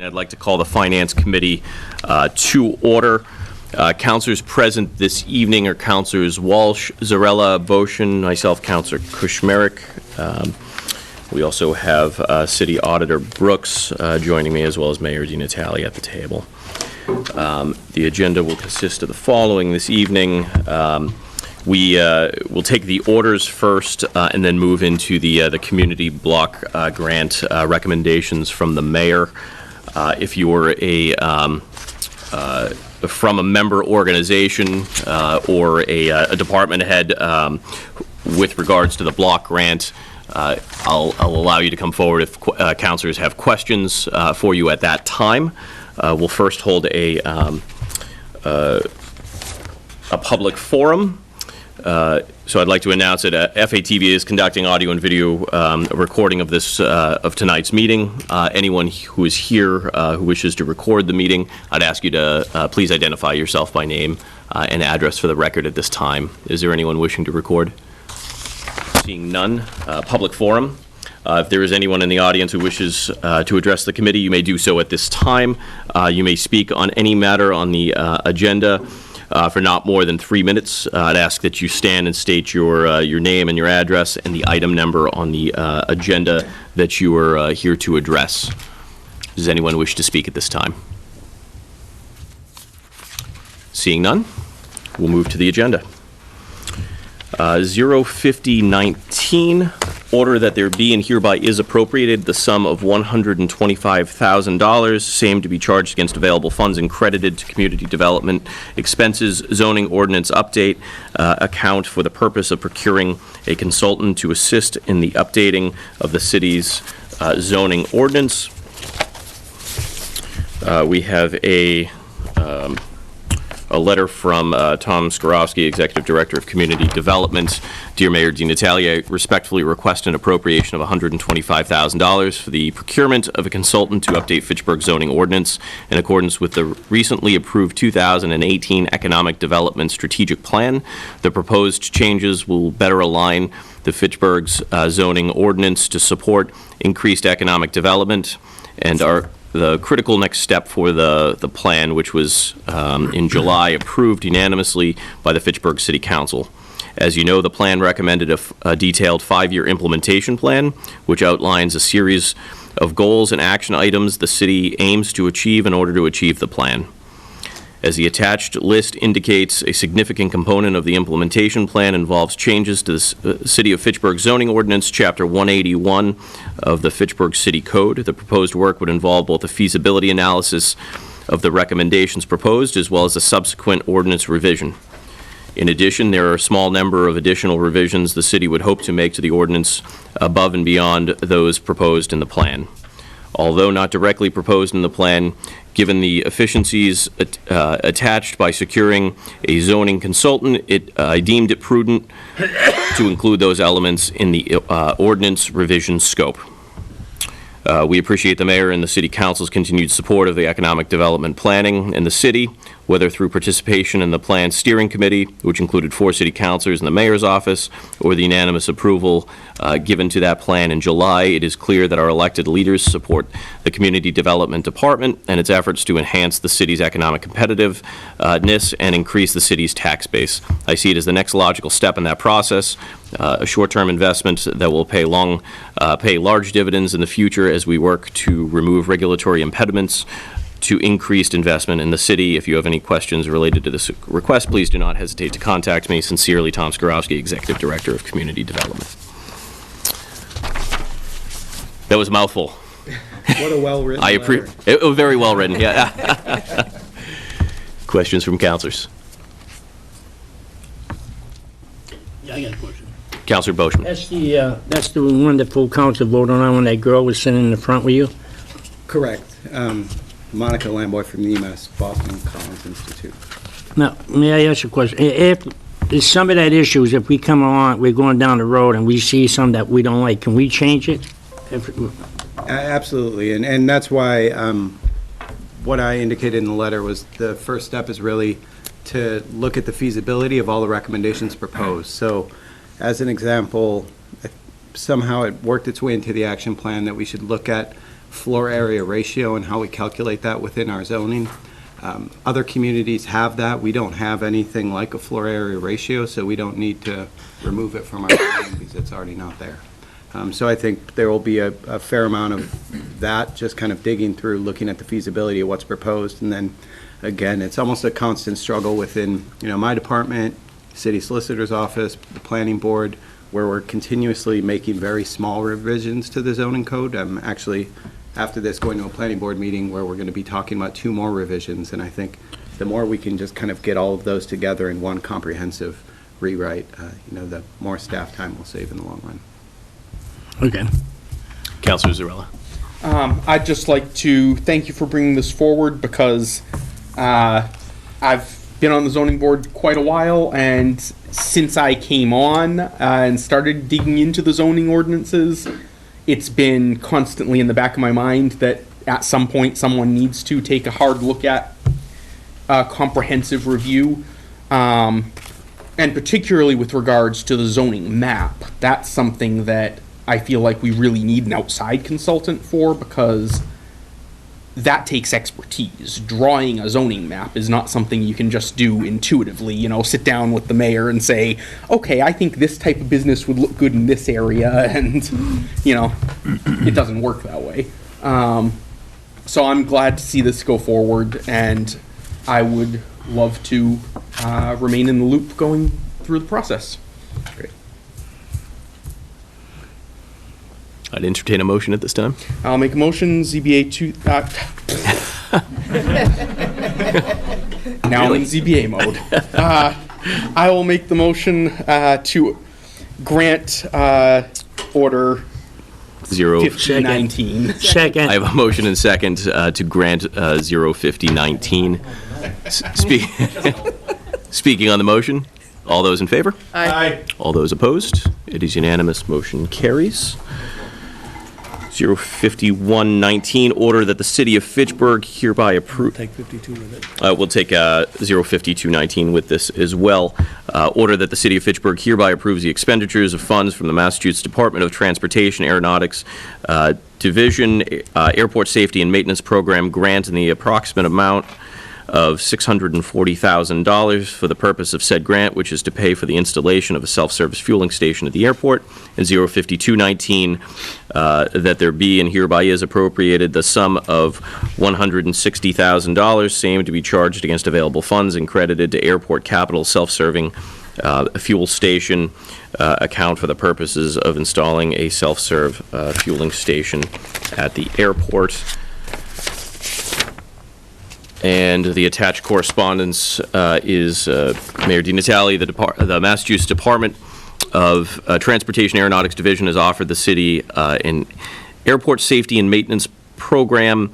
I'd like to call the Finance Committee to order. Councilors present this evening are Councilors Walsh, Zarella, Boshin, myself, Councilor Kushmerek. We also have City Auditor Brooks joining me, as well as Mayor DiNatale at the table. The agenda will consist of the following this evening. We will take the orders first and then move into the community block grant recommendations from the mayor. If you were from a member organization or a department head with regards to the block grant, I'll allow you to come forward if councilors have questions for you at that time. We'll first hold a public forum. So I'd like to announce that FATV is conducting audio and video recording of this of tonight's meeting. Anyone who is here who wishes to record the meeting, I'd ask you to please identify yourself by name and address for the record at this time. Is there anyone wishing to record? Seeing none, public forum. If there is anyone in the audience who wishes to address the committee, you may do so at this time. You may speak on any matter on the agenda for not more than 3 minutes. I'd ask that you stand and state your name and your address and the item number on the agenda that you are here to address. Does anyone wish to speak at this time? Seeing none, we'll move to the agenda. 05019, order that there be and hereby is appropriated the sum of $125,000, same to be charged against available funds and credited to community development expenses, zoning ordinance update account for the purpose of procuring a consultant to assist in the updating of the city's zoning ordinance. We have a letter from Tom Skorowski, Executive Director of Community Development. Dear Mayor DiNatale, I respectfully request an appropriation of $125,000 for the procurement of a consultant to update Fitchburg zoning ordinance in accordance with the recently approved 2018 Economic Development Strategic Plan. The proposed changes will better align the Fitchburg's zoning ordinance to support increased economic development and are the critical next step for the plan, which was in July approved unanimously by the Fitchburg City Council. As you know, the plan recommended a detailed 5-year implementation plan, which outlines a series of goals and action items the city aims to achieve in order to achieve the plan. As the attached list indicates, a significant component of the implementation plan involves changes to the City of Fitchburg zoning ordinance, Chapter 181 of the Fitchburg City Code. The proposed work would involve both a feasibility analysis of the recommendations proposed as well as a subsequent ordinance revision. In addition, there are a small number of additional revisions the city would hope to make to the ordinance above and beyond those proposed in the plan. Although not directly proposed in the plan, given the efficiencies attached by securing a zoning consultant, I deemed it prudent to include those elements in the ordinance revision scope. We appreciate the mayor and the city council's continued support of the economic development planning in the city, whether through participation in the plan steering committee, which included 4 city councilors in the mayor's office, or the unanimous approval given to that plan in July. It is clear that our elected leaders support the community development department and its efforts to enhance the city's economic competitiveness and increase the city's tax base. I see it as the next logical step in that process, a short-term investment that will pay large dividends in the future as we work to remove regulatory impediments to increased investment in the city. If you have any questions related to this request, please do not hesitate to contact me. Sincerely, Tom Skorowski, Executive Director of Community Development. That was a mouthful. What a well-written letter. It was very well written, yeah. Questions from councilors? Yeah, I got a question. Councilor Boschman. That's the wonderful council vote on when that girl was sitting in the front with you? Correct. Monica Lamboy from the EMS Boston Collins Institute. Now, may I ask you a question? If some of that issues, if we come along, we're going down the road and we see some that we don't like, can we change it? Absolutely, and that's why what I indicated in the letter was the first step is really to look at the feasibility of all the recommendations proposed. So, as an example, somehow it worked its way into the action plan that we should look at floor area ratio and how we calculate that within our zoning. Other communities have that. We don't have anything like a floor area ratio, so we don't need to remove it from our zoning because it's already not there. So I think there will be a fair amount of that, just kind of digging through, looking at the feasibility of what's proposed. And then, again, it's almost a constant struggle within, my department, city solicitor's office, the planning board, where we're continuously making very small revisions to the zoning code. I'm actually, after this, going to a planning board meeting where we're going to be talking about 2 more revisions. And I think the more we can just kind of get all of those together in one comprehensive rewrite, the more staff time we'll save in the long run. Okay. Counselor Zarella. I'd just like to thank you for bringing this forward because I've been on the zoning board quite a while, and since I came on and started digging into the zoning ordinances, it's been constantly in the back of my mind that at some point someone needs to take a hard look at a comprehensive review, and particularly with regards to the zoning map. That's something that I feel like we really need an outside consultant for, because that takes expertise. Drawing a zoning map is not something you can just do intuitively, sit down with the mayor and say, okay, I think this type of business would look good in this area, and, it doesn't work that way. So I'm glad to see this go forward, and I would love to remain in the loop going through the process. Great. I'd entertain a motion at this time. I'll make a motion, ZBA now I'm in ZBA mode. I will make the motion to grant order 5019. Second. I have a motion and second to grant 05019. Speaking on the motion, all those in favor? Aye. All those opposed? It is unanimous. Motion carries. 05119, order that the city of Fitchburg hereby approve. Take 52 with it. We'll take 05219 with this as well. Order that the city of Fitchburg hereby approves the expenditures of funds from the Massachusetts Department of Transportation Aeronautics Division Airport Safety and Maintenance Program grant in the approximate amount of $640,000 for the purpose of said grant, which is to pay for the installation of a self-service fueling station at the airport. And 05219, that there be and hereby is appropriated the sum of $160,000, same to be charged against available funds and credited to airport capital self-serving fuel station account for the purposes of installing a self-serve fueling station at the airport. And the attached correspondence is Mayor DiNatale, the Massachusetts Department of Transportation Aeronautics Division has offered the city an airport safety and maintenance program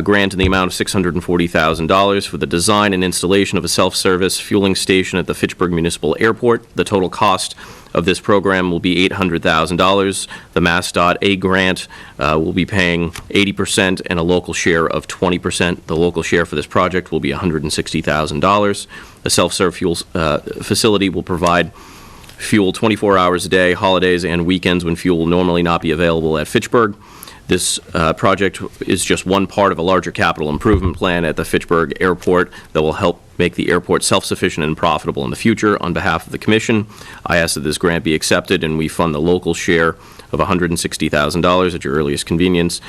grant in the amount of $640,000 for the design and installation of a self-service fueling station at the Fitchburg Municipal Airport. The total cost of this program will be $800,000. The MassDOT A grant will be paying 80% and a local share of 20%. The local share for this project will be $160,000. The self-serve fuel facility will provide fuel 24 hours a day, holidays and weekends when fuel will normally not be available at Fitchburg. This project is just one part of a larger capital improvement plan at the Fitchburg Airport that will help make the airport self-sufficient and profitable in the future. On behalf of the Commission, I ask that this grant be accepted and we fund the local share of $160,000 at your earliest convenience.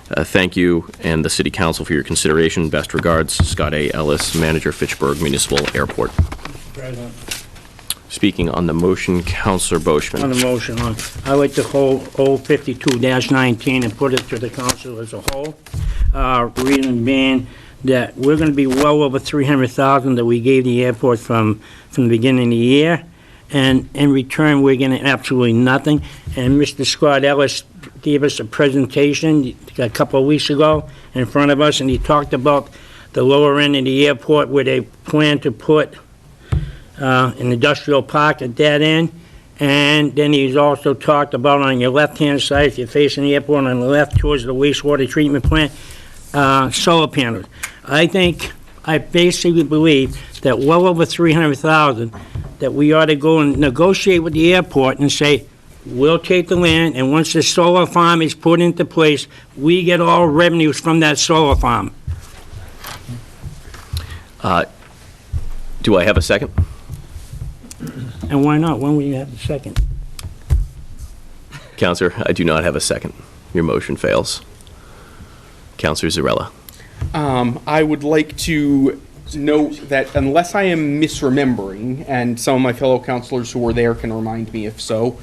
Thank you and the City Council for your consideration. Best regards, Scott A. Ellis, Manager, Fitchburg Municipal Airport. President. Speaking on the motion, Councillor On Boschman. the motion, I'd like to hold 052-19 and put it to the council as a whole. Reason being that we're going to be well over $300,000 that we gave the airport from the beginning of the year, and in return, we're getting absolutely nothing. And Mr. Scott Ellis gave us a presentation a couple of weeks ago in front of us, and he talked about the lower end of the airport where they plan to put an industrial park at that end. And then he's also talked about on your left-hand side, if you're facing the airport on the left towards the wastewater treatment plant, solar panels. I basically believe that well over $300,000, that we ought to go and negotiate with the airport and say, we'll take the land, and once the solar farm is put into place, we get all revenues from that solar farm. Do I have a second? And why not? When will you have the second? Counselor, I do not have a second. Your motion fails. Counselor Zarella. I would like to note that unless I am misremembering, and some of my fellow counselors who were there can remind me if so,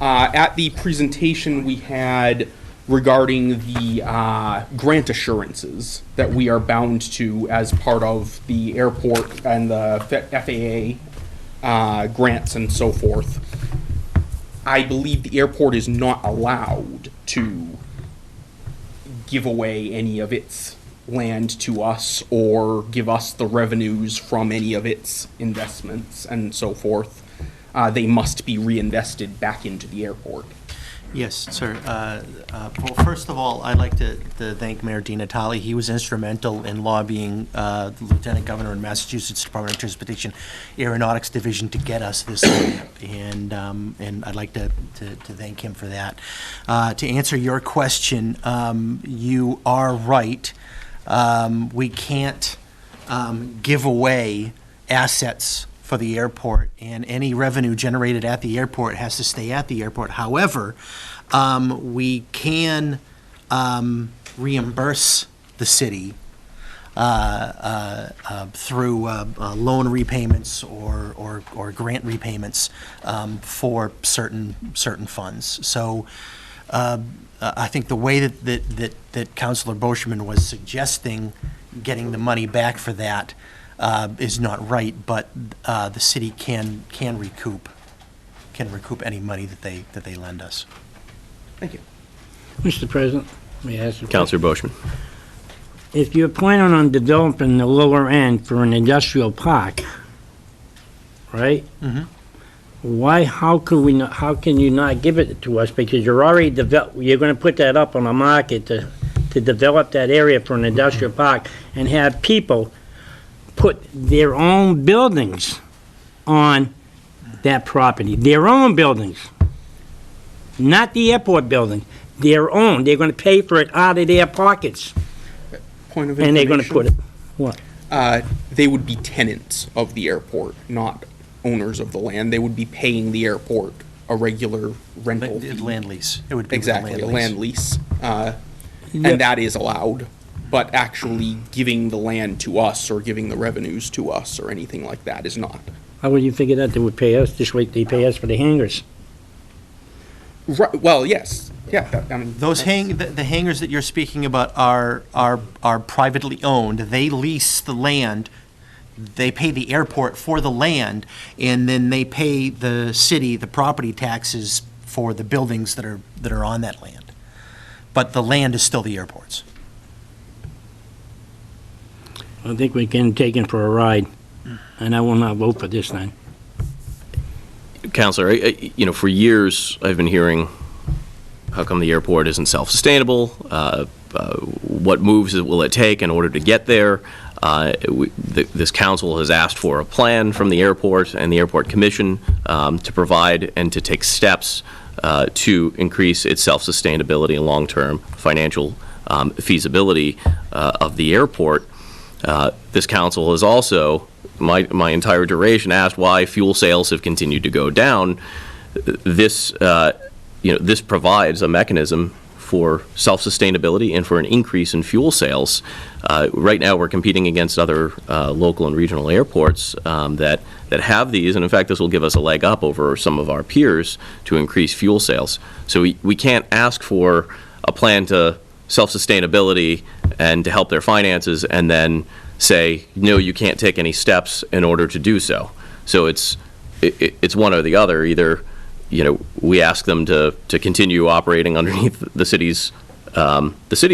at the presentation we had regarding the grant assurances that we are bound to as part of the airport and the FAA grants and so forth, I believe the airport is not allowed to give away any of its land to us or give us the revenues from any of its investments and so forth. They must be reinvested back into the airport. Yes, sir. Well, first of all, I'd like to thank Mayor Di Natale. He was instrumental in lobbying the Lieutenant Governor in Massachusetts Department of Transportation Aeronautics Division to get us this land, and I'd like to thank him for that. To answer your question, you are right. We can't give away assets for the airport, and any revenue generated at the airport has to stay at the airport. However, we can reimburse the city through loan repayments or grant repayments for certain funds. So I think the way that Councilor Boschman was suggesting getting the money back for that is not right, but the city can recoup any money that they lend us. Thank you. Mr. President, may I ask a question? Counselor Boschman. If you're planning on developing the lower end for an industrial park, right? Mm-hmm. How can you not give it to us? Because you're already you're gonna put that up on the market to develop that area for an industrial park and have people put their own buildings on that property, their own buildings. Not the airport building, their own. They're gonna pay for it out of their pockets. Point of And they're gonna information. put it, what? They would be tenants of the airport, not owners of the land. They would be paying the airport a regular rental fee. Land lease. It would be Exactly, a land lease. Yeah. And that is allowed, but actually giving the land to us or giving the revenues to us or anything like that is not. How would you figure that they would pay us, just like they pay us for the hangars? Right, well, yes, yeah, I mean. Those the hangars that you're speaking about are privately owned. They lease the land. They pay the airport for the land, and then they pay the city the property taxes for the buildings that are on that land. But the land is still the airport's. I think we can take him for a ride, and I will not vote for this then. Counselor, for years, I've been hearing, how come the airport isn't self-sustainable? What moves will it take in order to get there? This council has asked for a plan from the airport and the Airport Commission to provide and to take steps to increase its self-sustainability and long-term financial feasibility of the airport. This council has also, my entire duration, asked why fuel sales have continued to go down. This provides a mechanism for self-sustainability and for an increase in fuel sales. Right now, we're competing against other local and regional airports that have these, and in fact, this will give us a leg up over some of our peers to increase fuel sales. So we can't ask for a plan to self-sustainability and to help their finances and then say, no, you can't take any steps in order to do so. So it's one or the other. Either we ask them to continue operating underneath the city's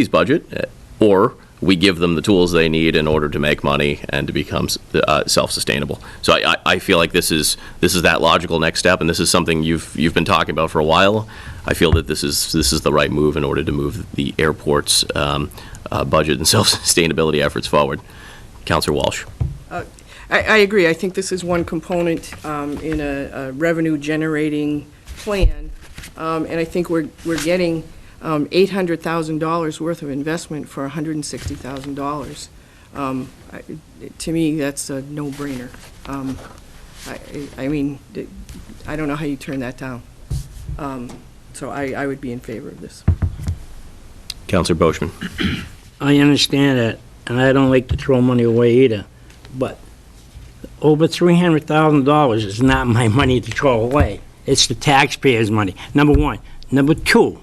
budget, or we give them the tools they need in order to make money and to become self-sustainable. So I feel like this is that logical next step, and this is something you've been talking about for a while. I feel that this is the right move in order to move the airport's budget and self-sustainability efforts forward. Councilor Walsh. I agree. I think this is one component in a revenue-generating plan And I think we're getting $800,000 worth of investment for $160,000. To me, that's a no-brainer. I mean, I don't know how you turn that down. So I would be in favor of this. Counselor Boishman. I understand that, and I don't like to throw money away either, but over $300,000 is not my money to throw away. It's the taxpayers' money, number one. Number two,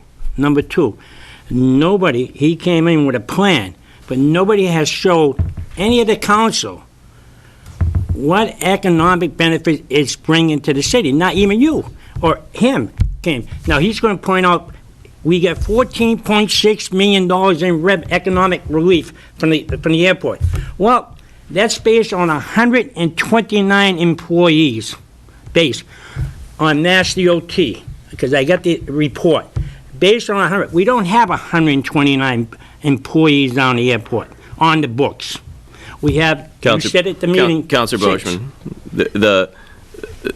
nobody, he came in with a plan, but nobody has showed any of the council what economic benefit it's bringing to the city, not even you or him came. Now, he's going to point out, we get $14.6 million in economic relief from the airport. Well, that's based on 129 employees, based on Mass DOT, because I got the report. Based on 100, we don't have 129 employees down the airport on the books. We have, you said at the meeting, Counselor 6. Boishman,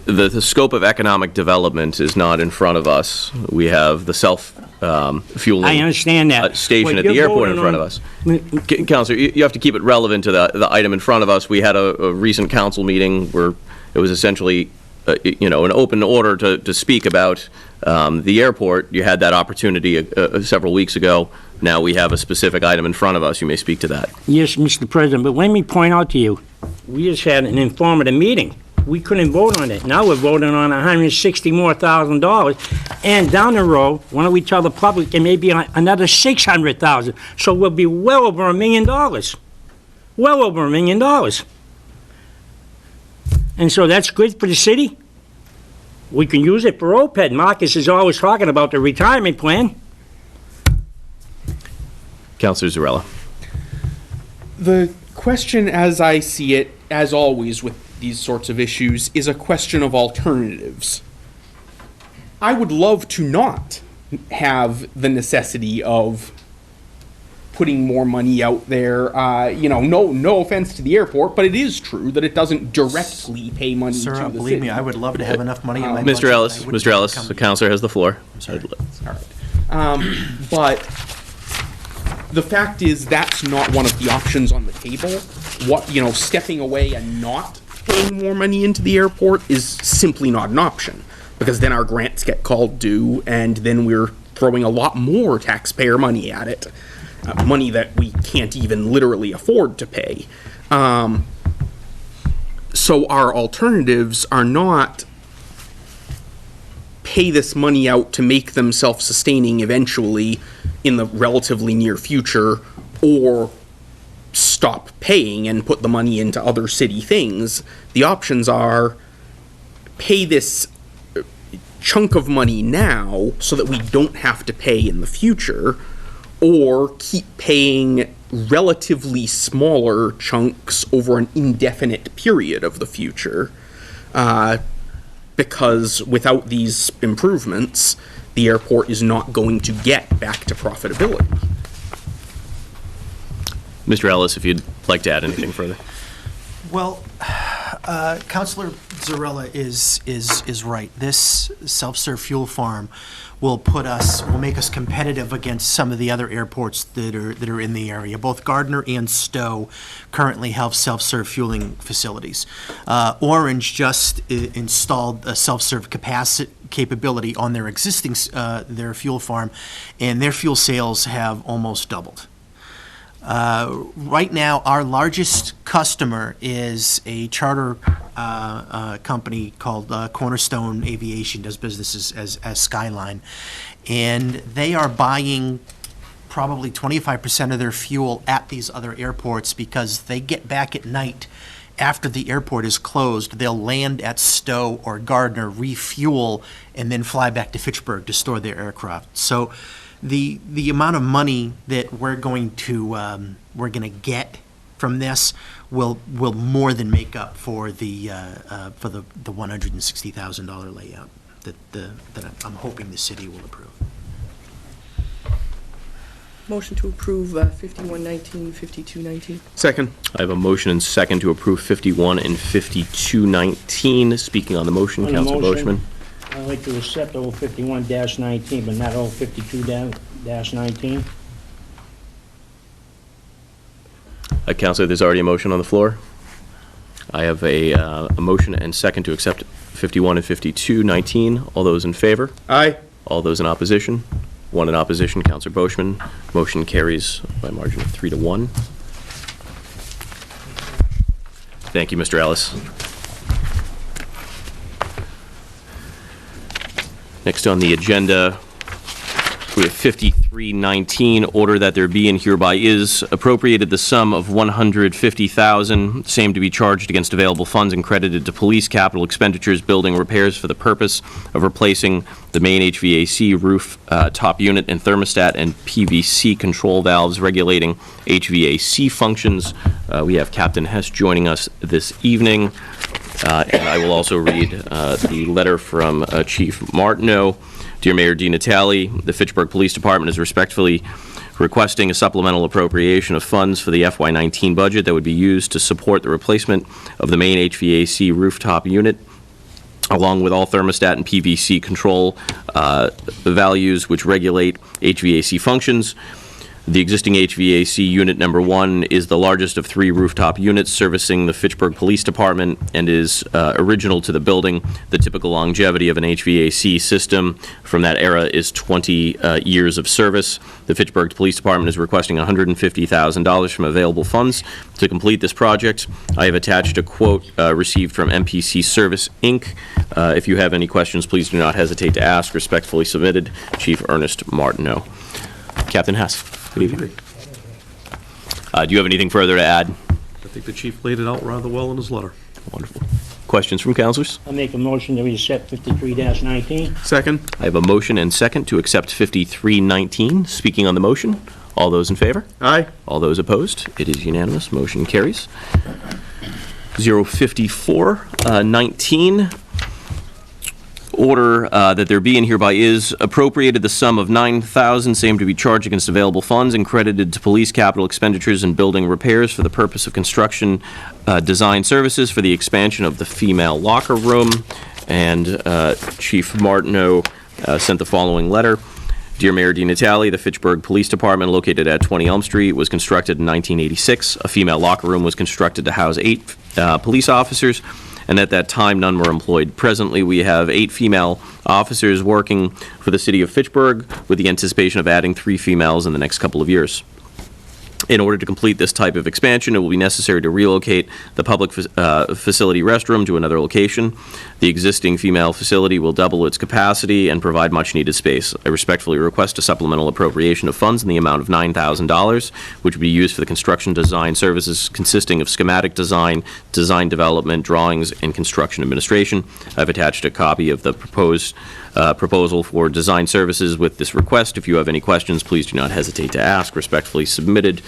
the scope of economic development is not in front of us. We have the self-fueling I understand that. station What at the you're airport in voting front on- of us. Counselor, you have to keep it relevant to the item in front of us. We had a recent council meeting where it was essentially, an open order to speak about the airport. You had that opportunity several weeks ago. Now we have a specific item in front of us. You may speak to that. Yes, Mr. President, but let me point out to you, we just had an informative meeting. We couldn't vote on it. Now we're voting on $160,000 more, and down the road, why don't we tell the public it may be another $600,000, so we'll be well over $1 million. Well over $1 million. And so that's good for the city. We can use it for OPEB. Marcus is always talking about the retirement plan. Counselor Zarella. The question, as I see it, as always with these sorts of issues, is a question of alternatives. I would love to not have the necessity of putting more money out there. No offense to the airport, but it is true that it doesn't directly pay money to the Sir, city. believe me, I would love to have enough money in my budget. Mr. Ellis, I wouldn't Mr. Ellis, come the to you. counselor has the floor. sorry. All right. But the fact is, that's not one of the options on the table. Stepping away and not putting more money into the airport is simply not an option, because then our grants get called due, and then we're throwing a lot more taxpayer money at it, money that we can't even literally afford to pay. So our alternatives are not pay this money out to make them self-sustaining eventually in the relatively near future, or stop paying and put the money into other city things. The options are pay this chunk of money now so that we don't have to pay in the future, or keep paying relatively smaller chunks over an indefinite period of the future. Because without these improvements, the airport is not going to get back to profitability. Mr. Ellis, if you'd like to add anything further. Well, Councilor Zarella is right. This self-serve fuel farm will make us competitive against some of the other airports that are in the area. Both Gardner and Stowe currently have self-serve fueling facilities. Orange just installed a self-serve capability on their existing their fuel farm, and their fuel sales have almost doubled. Right now, our largest customer is a charter company called Cornerstone Aviation, does business as Skyline. And they are buying probably 25% of their fuel at these other airports because they get back at night after the airport is closed. They'll land at Stowe or Gardner, refuel, and then fly back to Fitchburg to store their aircraft. So the amount of money that we're going to get from this will more than make up for the $160,000 layout that I'm hoping the city will approve. Motion to approve 5119, 5219. Second. I have a motion and second to approve 51 and 5219. Speaking on the motion, On the Counselor motion, Boishman. I'd like to accept 051-19, but not 052-19. Counselor, there's already a motion on the floor. I have a motion and second to accept 51 and 52-19. All those in favor? Aye. All those in opposition? One in opposition, Counselor Boishman. Motion carries by a margin of 3-1. Thank you, Mr. Ellis. Next on the agenda, we have 5319, order that there be and hereby is appropriated the sum of $150,000, same to be charged against available funds and credited to police capital expenditures, building repairs for the purpose of replacing the main HVAC roof top unit and thermostat and PVC control valves regulating HVAC functions. We have Captain Hess joining us this evening. And I will also read the letter from Chief Martineau. Dear Mayor DiNatale, the Fitchburg Police Department is respectfully requesting a supplemental appropriation of funds for the FY19 budget that would be used to support the replacement of the main HVAC rooftop unit, along with all thermostat and PVC control values which regulate HVAC functions. The existing HVAC unit number 1 is the largest of 3 rooftop units servicing the Fitchburg Police Department and is original to the building. The typical longevity of an HVAC system from that era is 20 years of service. The Fitchburg Police Department is requesting $150,000 from available funds to complete this project. I have attached a quote received from MPC Service, Inc. If you have any questions, please do not hesitate to ask. Respectfully submitted, Chief Ernest Martineau. Captain Hess. Good evening. Do you have anything further to add? I think the chief laid it out rather well in his letter. Wonderful. Questions from councilors? I'll make a motion that we accept 53-19. Second. I have a motion and second to accept 5319. Speaking on the motion, all those in favor? Aye. All those opposed? It is unanimous. Motion carries. 05419. Order that there be and hereby is appropriated the sum of $9,000, same to be charged against available funds and credited to police capital expenditures and building repairs for the purpose of construction design services for the expansion of the female locker room. And Chief Martineau sent the following letter. Dear Mayor DiNatale, the Fitchburg Police Department, located at 20 Elm Street, was constructed in 1986. A female locker room was constructed to house 8 police officers, and at that time, none were employed. Presently, we have 8 female officers working for the city of Fitchburg, with the anticipation of adding 3 females in the next couple of years. In order to complete this type of expansion, it will be necessary to relocate the public facility restroom to another location. The existing female facility will double its capacity and provide much-needed space. I respectfully request a supplemental appropriation of funds in the amount of $9,000, which would be used for the construction design services consisting of schematic design, design development, drawings, and construction administration. I've attached a copy of the proposed proposal for design services with this request. If you have any questions, please do not hesitate to ask. Respectfully submitted,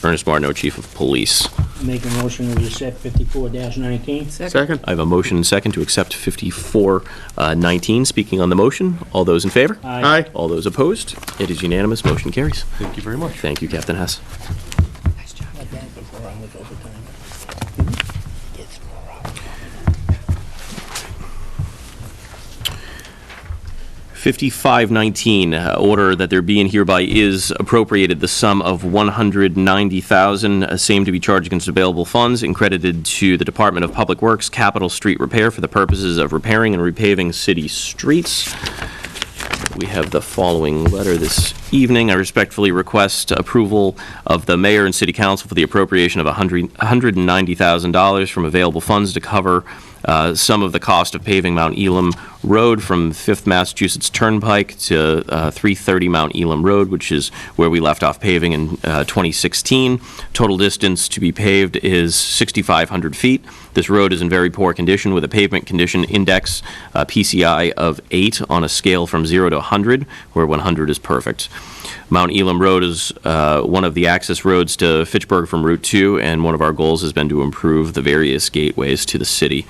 Ernest Martineau, Chief of Police. I'll make a motion that we accept 54-19. Second. I have a motion and second to accept 5419. Speaking on the motion, all those in favor? Aye. All those opposed? It is unanimous. Motion carries. Thank you very much. Thank you, Captain Hess. Nice job. 5519, order that there be and hereby is appropriated the sum of $190,000, same to be charged against available funds and credited to the Department of Public Works Capital Street Repair for the purposes of repairing and repaving city streets. We have the following letter this evening. I respectfully request approval of the mayor and city council for the appropriation of $190,000 from available funds to cover some of the cost of paving Mount Elam Road from 5th Massachusetts Turnpike to 330 Mount Elam Road, which is where we left off paving in 2016. Total distance to be paved is 6,500 feet. This road is in very poor condition with a pavement condition index PCI of 8 on a scale from 0 to 100, where 100 is perfect. Mount Elam Road is one of the access roads to Fitchburg from Route 2, and one of our goals has been to improve the various gateways to the city.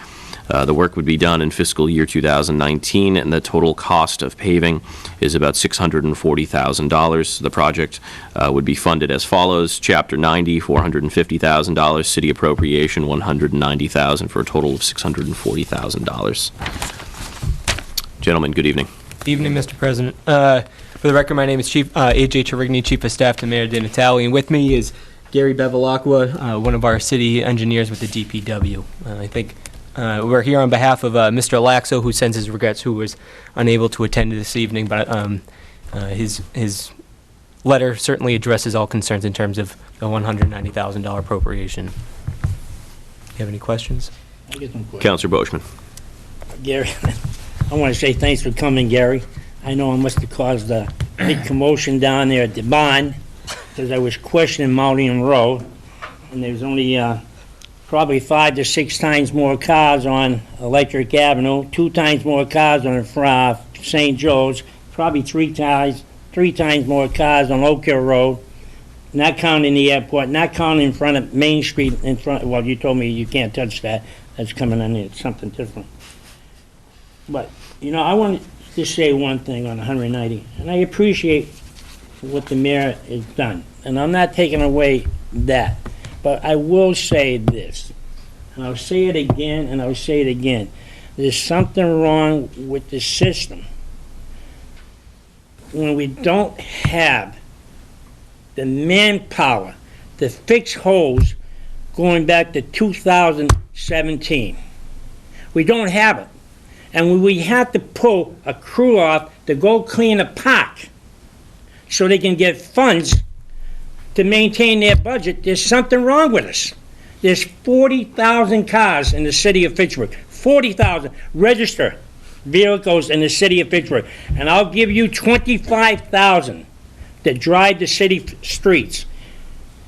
The work would be done in fiscal year 2019, and the total cost of paving is about $640,000. The project would be funded as follows: Chapter 90, $450,000; city appropriation, $190,000, for a total of $640,000. Gentlemen, good evening. Evening, Mr. President. For the record, my name is Chief A.J. Cherigny, Chief of Staff to Mayor Di Natale, and with me is Gary Bevilacqua, one of our city engineers with the DPW. I think we're here on behalf of Mr. Laxo, who sends his regrets, who was unable to attend this evening, but his letter certainly addresses all concerns in terms of the $190,000 appropriation. You have any questions? I'll get some questions. Councilor Boishman. Gary, I want to say thanks for coming, Gary. I know I must have caused a big commotion down there at the barn, because I was questioning Mountain Road, and there was only probably 5 to 6 times more cars on Electric Avenue, 2 times more cars on St. Joe's, probably 3 times more cars on Oak Hill Road, not counting the airport, not counting in front of Main Street, well, you told me you can't touch that, that's coming on, it's something different. But, you know, I want to say one thing on 190, and I appreciate what the mayor has done, and I'm not taking away that, but I will say this, and I'll say it again, and I'll say it again. There's something wrong with the system. When we don't have the manpower to fix holes going back to 2017. We don't have it. And when we have to pull a crew off to go clean a park so they can get funds to maintain their budget, there's something wrong with us. There's 40,000 cars in the city of Fitchburg, 40,000 registered vehicles in the city of Fitchburg, and I'll give you 25,000 that drive the city streets.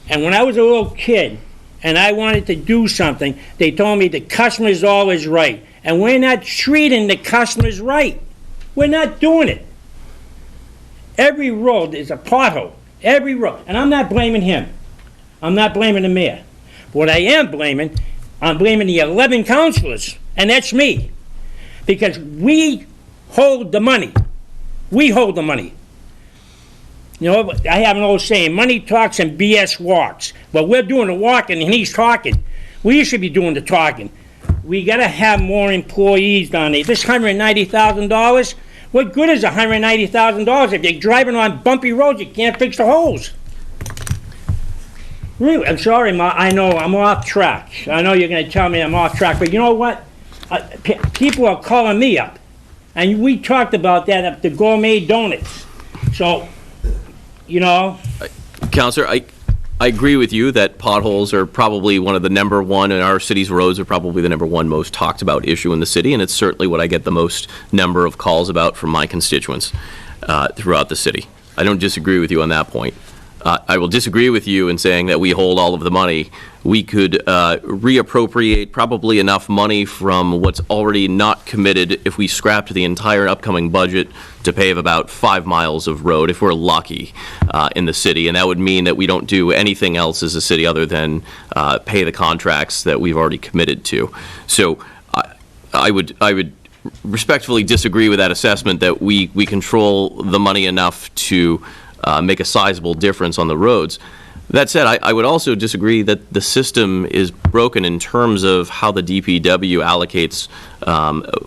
And when I was a little kid and I wanted to do something, they told me the customer is always right. And we're not treating the customers right. We're not doing it. Every road is a pothole. Every road. And I'm not blaming him. I'm not blaming the mayor. What I am blaming, I'm blaming the 11 councilors, and that's me. Because we hold the money. We hold the money. You know, I have an old saying, money talks and BS walks. But we're doing the walking and he's talking. We should be doing the talking. We gotta have more employees down there. This $190,000, what good is $190,000 if you're driving on bumpy roads, you can't fix the holes? Really, I'm sorry, Ma, I know I'm off track. I know you're gonna tell me I'm off track, but you know what? People are calling me up, and we talked about that at the Gourmet Donuts. So, you know. Counselor, I agree with you that potholes are probably one of the number one, and our city's roads are probably the number one most talked about issue in the city, and it's certainly what I get the most number of calls about from my constituents throughout the city. I don't disagree with you on that point. I will disagree with you in saying that we hold all of the money. We could reappropriate probably enough money from what's already not committed if we scrapped the entire upcoming budget to pave about 5 miles of road, if we're lucky, in the city. And that would mean that we don't do anything else as a city other than pay the contracts that we've already committed to. So I would respectfully disagree with that assessment that we control the money enough to make a sizable difference on the roads. That said, I would also disagree that the system is broken in terms of how the DPW allocates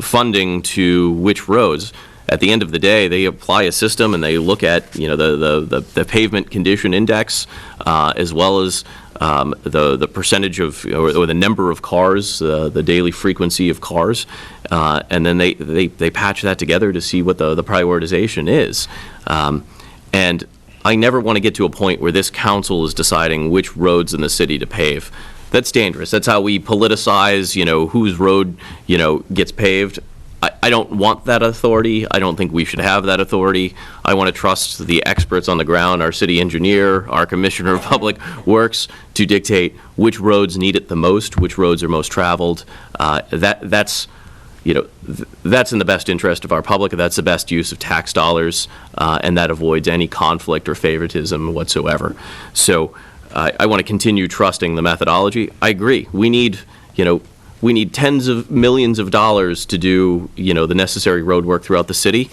funding to which roads. At the end of the day, they apply a system and they look at, you know, the pavement condition index, as well as the percentage of, or the number of cars, the daily frequency of cars, and then they patch that together to see what the prioritization is. And I never want to get to a point where this council is deciding which roads in the city to pave. That's dangerous. That's how we politicize, you know, whose road, you know, gets paved. I don't want that authority. I don't think we should have that authority. I want to trust the experts on the ground, our city engineer, our commissioner of public works, to dictate which roads need it the most, which roads are most traveled. That's you know, that's in the best interest of our public, that's the best use of tax dollars, and that avoids any conflict or favoritism whatsoever. So I want to continue trusting the methodology. I agree. We need, you know, we need tens of millions of dollars to do, you know, the necessary road work throughout the city.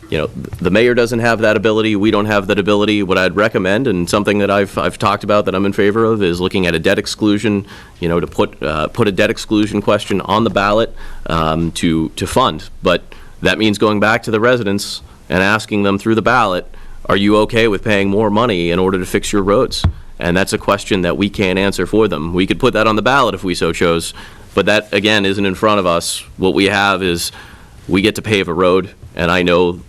You know, the mayor doesn't have that ability, we don't have that ability. What I'd recommend, and something that I've talked about that I'm in favor of, is looking at a debt exclusion, you know, to put a debt exclusion question on the ballot to fund. But that means going back to the residents and asking them through the ballot, are you okay with paying more money in order to fix your roads? And that's a question that we can't answer for them. We could put that on the ballot if we so chose, but that, again, isn't in front of us. What we have is, we get to pave a road, and I know,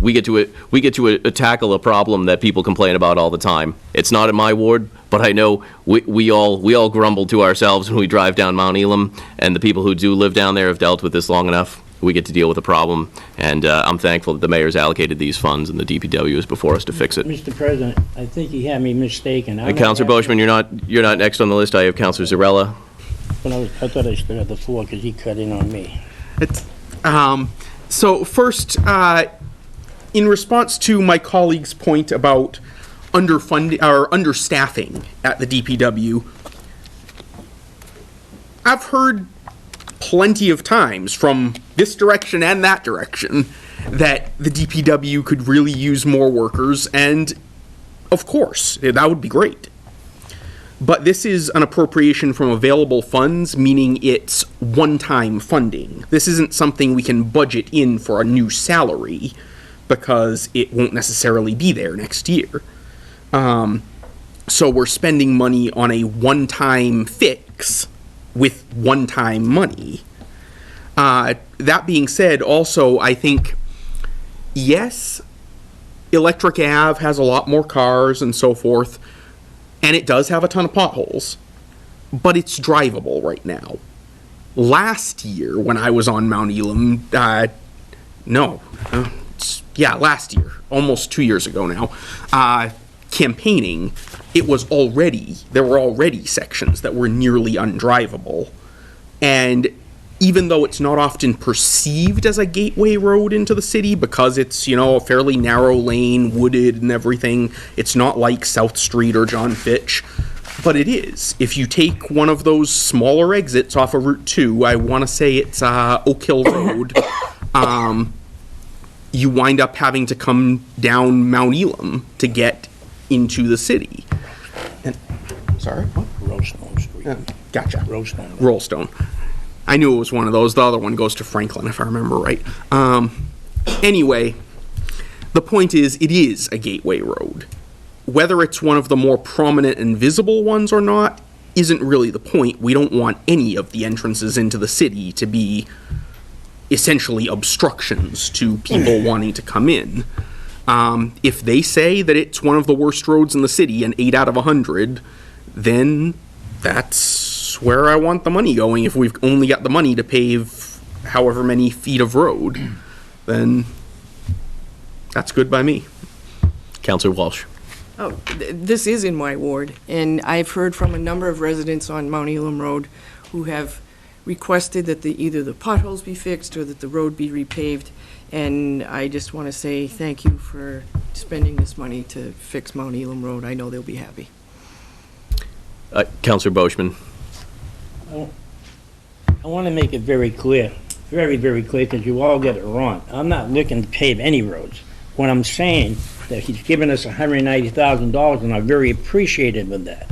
we get to tackle a problem that people complain about all the time. It's not in my ward, but I know we all grumble to ourselves when we drive down Mount Elam, and the people who do live down there have dealt with this long enough. We get to deal with the problem, and I'm thankful that the mayor's allocated these funds and the DPW is before us to fix it. Mr. President, I think he had me mistaken. Councilor Boishman, you're not next on the list. I have Councilor Zarella. I thought I stood at the floor because he cut in on me. So first, in response to my colleague's point about underfunding or understaffing at the DPW, I've heard plenty of times from this direction and that direction that the DPW could really use more workers, and of course, that would be great. But this is an appropriation from available funds, meaning it's one-time funding. This isn't something we can budget in for a new salary, because it won't necessarily be there next year. So we're spending money on a one-time fix with one-time money. That being said, also, I think, yes, Electric Ave has a lot more cars and so forth, and it does have a ton of potholes, but it's drivable right now. Last year, when I was on Mount Elam, last year, almost 2 years ago now, campaigning, there were already sections that were nearly undrivable. And even though it's not often perceived as a gateway road into the city because it's, a fairly narrow lane, wooded and everything, it's not like South Street or John Fitch, but it is. If you take one of those smaller exits off of Route 2, I want to say it's Oak Hill Road, you wind up having to come down Mount Elam to get into the city. And, sorry, what? Rollstone Street. Gotcha. Rollstone. Rollstone. I knew it was one of those. The other one goes to Franklin, if I remember right. Anyway, the point is, it is a gateway road. Whether it's one of the more prominent and visible ones or not isn't really the point. We don't want any of the entrances into the city to be essentially obstructions to people wanting to come in. If they say that it's one of the worst roads in the city, an 8 out of 100, then that's where I want the money going. If we've only got the money to pave however many feet of road, then that's good by me. Councilor Walsh. This is in my ward, and I've heard from a number of residents on Mount Elam Road who have requested that either the potholes be fixed or that the road be repaved, and I just want to say thank you for spending this money to fix Mount Elam Road. I know they'll be happy. Councilor Boishman. I want to make it very clear, very, very clear, because you all get it wrong. I'm not looking to pave any roads. What I'm saying, that he's given us $190,000, and I'm very appreciative of that.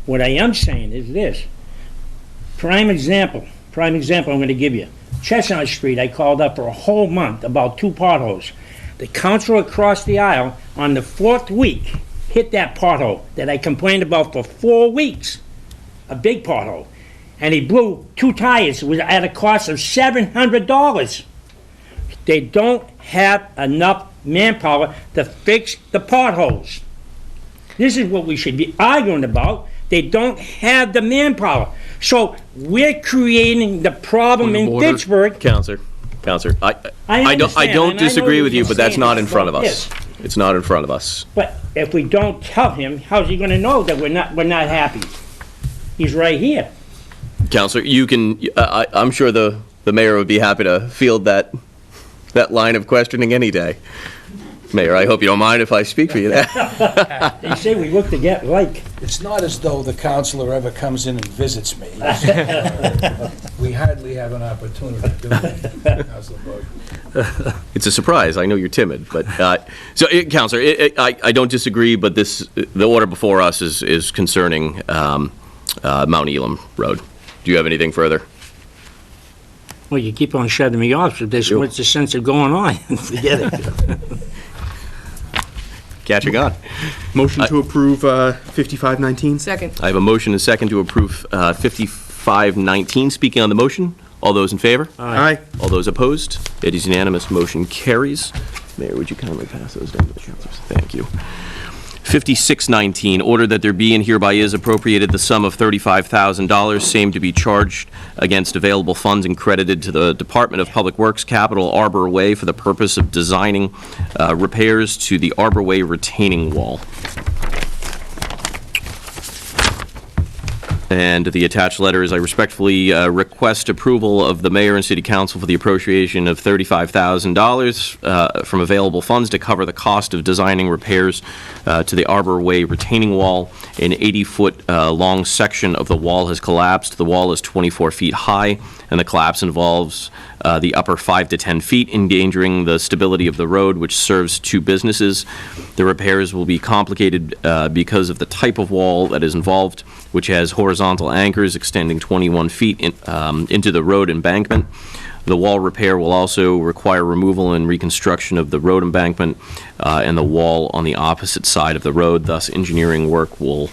What I am saying is this. Prime example I'm going to give you. Chestnut Street, I called up for a whole month about 2 potholes. The council across the aisle on the 4th week hit that pothole that I complained about for 4 weeks. A big pothole. And he blew 2 tires. It was at a cost of $700. They don't have enough manpower to fix the potholes. This is what we should be arguing about. They don't have the manpower. So we're creating the problem in Pittsburgh. Councilor, I don't disagree with you, but that's not in front of us. It's not in front of us. But if we don't tell him, how's he gonna know that we're not happy? He's right here. Councilor, you can, I'm sure the mayor would be happy to field that line of questioning any day. Mayor, I hope you don't mind if I speak for you there. They say we look to get like. It's not as though the counselor ever comes in and visits me. We hardly have an opportunity to do it, Councilor Bug. It's a surprise. I know you're timid, but, Councilor, I don't disagree, but the order before us is concerning Mount Elam Road. Do you have anything further? Well, you keep on shutting me off, so this, what's the sense of going on? Forget it. Catch a gun. Motion to approve 5519. Second. I have a motion and second to approve 5519. Speaking on the motion, all those in favor? Aye. All those opposed? It is unanimous, motion carries. Mayor, would you kindly pass those down to the councilors? Thank you. 5619, order that there be and hereby is appropriated the sum of $35,000, same to be charged against available funds and credited to the Department of Public Works Capital Arbor Way for the purpose of designing repairs to the Arbor Way retaining wall. And the attached letter is I respectfully request approval of the mayor and city council for the appropriation of $35,000 from available funds to cover the cost of designing repairs to the Arbor Way retaining wall. An 80-foot long section of the wall has collapsed. The wall is 24 feet high, and the collapse involves the upper 5 to 10 feet, endangering the stability of the road, which serves two businesses. The repairs will be complicated because of the type of wall that is involved, which has horizontal anchors extending 21 feet into the road embankment. The wall repair will also require removal and reconstruction of the road embankment and the wall on the opposite side of the road. Thus, engineering work will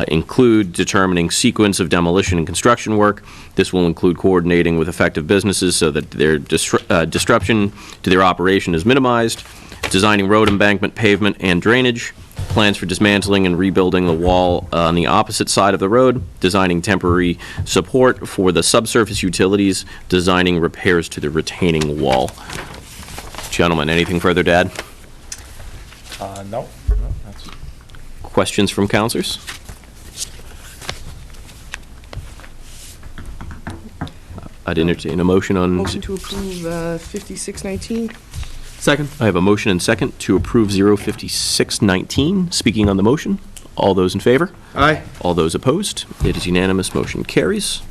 include determining sequence of demolition and construction work. This will include coordinating with affected businesses so that their disruption to their operation is minimized, designing road embankment, pavement, and drainage, plans for dismantling and rebuilding the wall on the opposite side of the road, designing temporary support for the subsurface utilities, designing repairs to the retaining wall. Gentlemen, anything further to add? No. That's Questions from councilors? I'd entertain a motion on... Motion to approve 5619. Second. I have a motion and second to approve 05619. Speaking on the motion, all those in favor? Aye. All those opposed? It is unanimous, motion carries.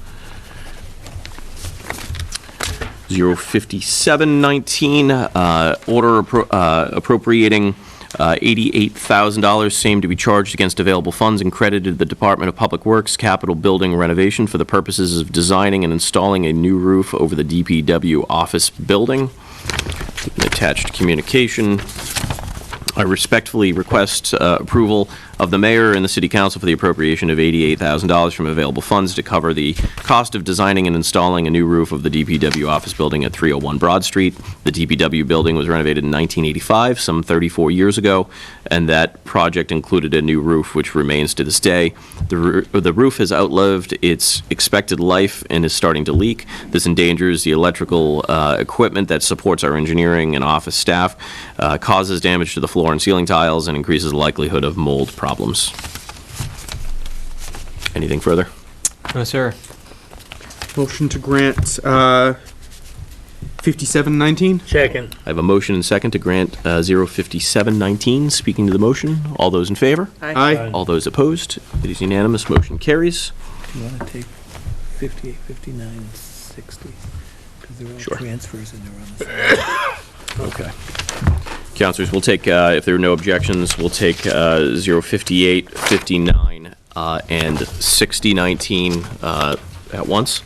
05719, order appropriating $88,000, same to be charged against available funds and credited to the Department of Public Works Capital Building Renovation for the purposes of designing and installing a new roof over the DPW office building. An attached communication. I respectfully request approval of the mayor and the city council for the appropriation of $88,000 from available funds to cover the cost of designing and installing a new roof of the DPW office building at 301 Broad Street. The DPW building was renovated in 1985, some 34 years ago, and that project included a new roof, which remains to this day. The roof has outlived its expected life and is starting to leak. This endangers the electrical equipment that supports our engineering and office staff, causes damage to the floor and ceiling tiles, and increases the likelihood of mold problems. Anything further? No, sir. Motion to grant 5719. Second. I have a motion and second to grant 05719. Speaking to the motion, all those in favor? Aye. All those opposed? It is unanimous, motion carries. Do you want to take 58, 59, and 60? Because they're all Sure. transfers and they're on the same. Okay. Councilors, we'll take, if there are no objections, we'll take 058, 59, and 6019 at once.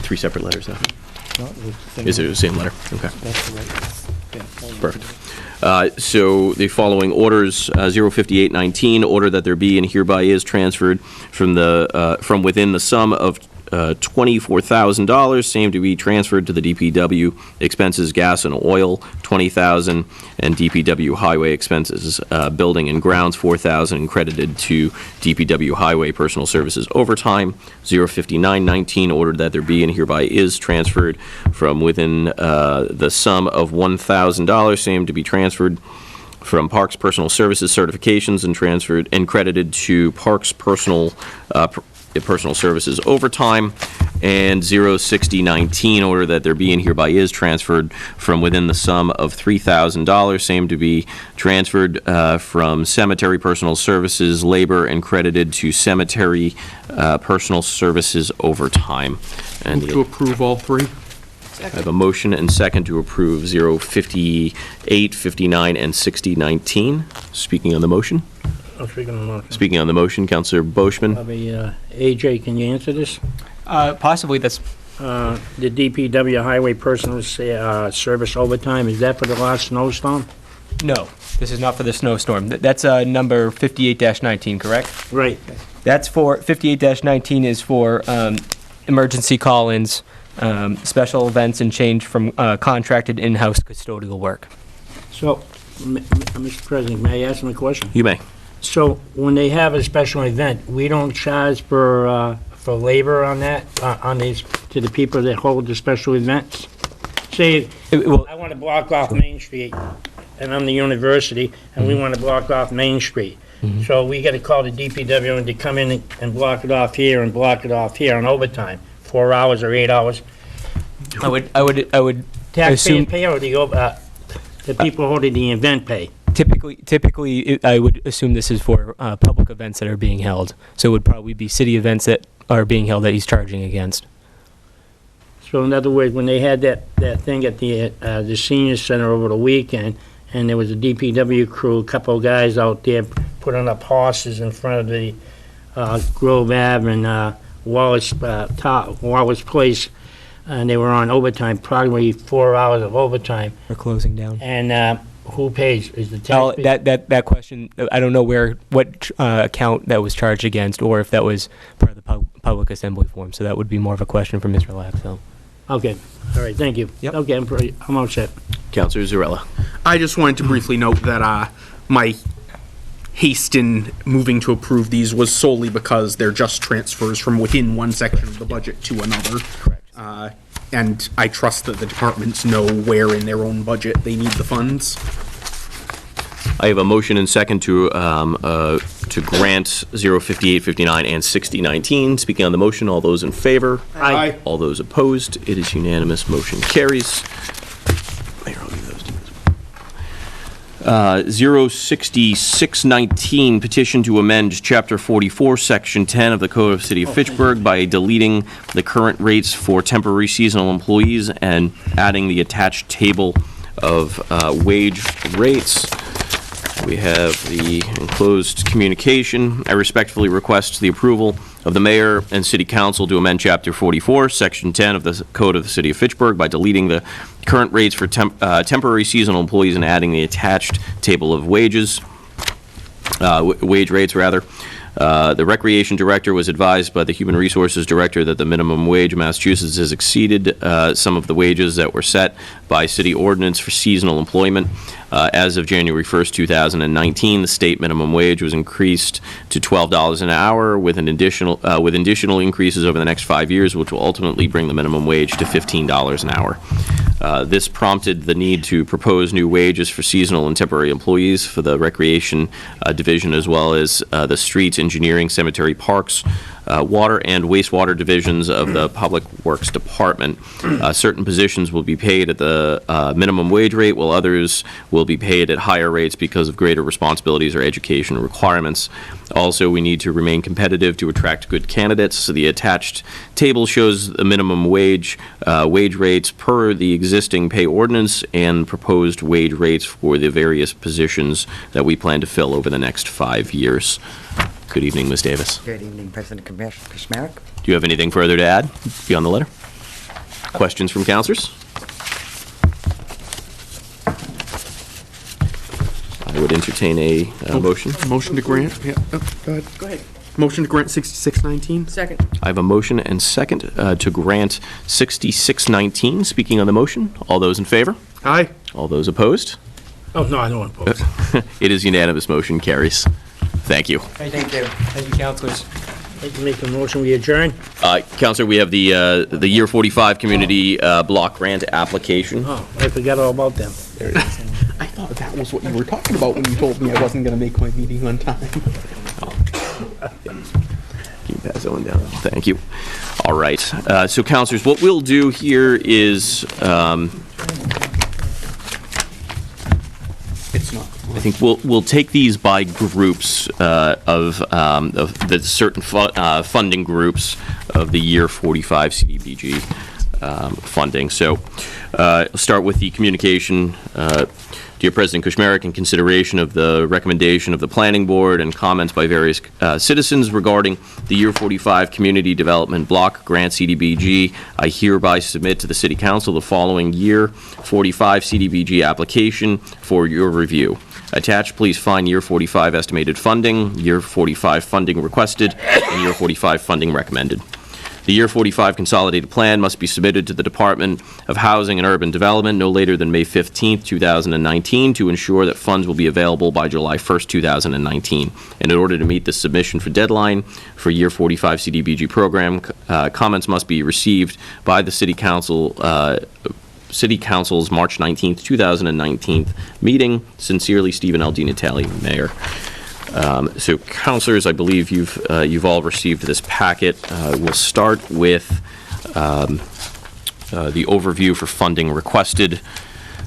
Three separate letters, though. No, the thing Is it the same letter? Okay. That's the right. Yeah, all right. Perfect. So the following orders, 05819, order that there be and hereby is transferred from within the sum of $24,000, same to be transferred to the DPW expenses, gas and oil, $20,000, and DPW highway expenses, building and grounds, $4,000, and credited to DPW highway personal services overtime. 05919, ordered that there be and hereby is transferred from within the sum of $1,000, same to be transferred from Parks Personal Services certifications and transferred and credited to Parks Personal Services overtime. And 06019, order that there be and hereby is transferred from within the sum of $3,000, same to be transferred from Cemetery Personal Services labor and credited to Cemetery Personal Services overtime. And Move to approve all three. I have a motion and second to approve 058, 59, and 6019. Speaking on the motion? Oh, speaking of motion. Speaking on the motion, Councilor Boishman. Probably, AJ, can you answer this? Possibly, that's, The DPW highway personal service overtime, is that for the last snowstorm? no, this is not for the snowstorm. That's number 58-19, correct? Right. That's for, 58-19 is for emergency call-ins, special events, and change from contracted in-house custodial work. So, Mr. President, may I ask him a question? You may. So, when they have a special event, we don't charge for labor on that, on these, to the people that hold the special events? Say, Well, I want to block off Main Street, and I'm the university, and we want to block off Main Street. So we got to call the DPW and to come in and block it off here and block it off here on overtime, 4 hours or 8 hours. I would Taxpayer assume, pay or the people holding the event pay? typically, I would assume this is for public events that are being held. So it would probably be city events that are being held that he's charging against. So in other words, when they had that thing at the senior center over the weekend, and there was a DPW crew, a couple of guys out there putting up horses in front of the Grove Ave and Wallace Place, and they were on overtime, probably 4 hours of overtime. We're closing down. And who pays? Is the Oh, taxpayer? that question, I don't know what account that was charged against, or if that was part of the public assembly form. So that would be more of a question for Mr. Lapso. Okay, all right, thank you. Yep. Okay, I'm all set. Counselor Zarella. I just wanted to briefly note that my haste in moving to approve these was solely because they're just transfers from within one section of the budget to another. Correct. And I trust that the departments know where in their own budget they need the funds. I have a motion and second to grant 058, 59, and 6019. Speaking on the motion, all those in favor? Aye. All those opposed? It is unanimous. Motion carries. Mayor, I'll give those to you. 06619, petition to amend Chapter 44, Section 10 of the Code of the City of Fitchburg by deleting the current rates for temporary seasonal employees and adding the attached table of wage rates. We have the enclosed communication. I respectfully request the approval of the mayor and city council to amend Chapter 44, Section 10 of the Code of the City of Fitchburg by deleting the current rates for temporary seasonal employees and adding the attached table of wages, wage rates, rather. The Recreation Director was advised by the Human Resources Director that the minimum wage in Massachusetts has exceeded some of the wages that were set by city ordinance for seasonal employment. As of January 1st, 2019, the state minimum wage was increased to $12 an hour with additional increases over the next 5 years, which will ultimately bring the minimum wage to $15 an hour. This prompted the need to propose new wages for seasonal and temporary employees for the Recreation Division, as well as the Streets, Engineering, Cemetery, Parks, Water, and Wastewater Divisions of the Public Works Department. Certain positions will be paid at the minimum wage rate, while others will be paid at higher rates because of greater responsibilities or education requirements. Also, we need to remain competitive to attract good candidates. So the attached table shows the minimum wage rates per the existing pay ordinance and proposed wage rates for the various positions that we plan to fill over the next 5 years. Good evening, Ms. Davis. Good evening, President Kishmarek. Do you have anything further to add beyond the letter? Questions from councilors? I would entertain a motion. Motion to grant, yeah, go ahead. Go ahead. Motion to grant 6619? Second. I have a motion and second to grant 6619. Speaking on the motion, all those in favor? Aye. All those opposed? Oh, no, I don't oppose. It is unanimous. Motion carries. Thank you. Thank you. Thank you, councilors. I'd like to make a motion, we adjourn? Counselor, we have the Year 45 Community Block Grant application. Oh, I forgot all about them. I thought that was what you were talking about when you told me I wasn't going to make my meeting on time. Can you pass that one down? Thank you. All right. So, councilors, what we'll do here is, It's not. I think we'll take these by groups of the certain funding groups of the Year 45 CDBG. funding. So I'll start with the communication. Dear President Kushmerek, in consideration of the recommendation of the Planning Board and comments by various citizens regarding the Year 45 Community Development Block Grant CDBG, I hereby submit to the City Council the following Year 45 CDBG application for your review. Attached, please find Year 45 estimated funding, Year 45 funding requested, and Year 45 funding recommended. The Year 45 Consolidated Plan must be submitted to the Department of Housing and Urban Development no later than May 15, 2019, to ensure that funds will be available by July 1, 2019. And in order to meet the submission for deadline for Year 45 CDBG program, comments must be received by the City Council's March 19, 2019 meeting. Sincerely, Stephen L. DiNatale, Mayor. So, councilors, I believe you've all received this packet. We'll start with the overview for funding requested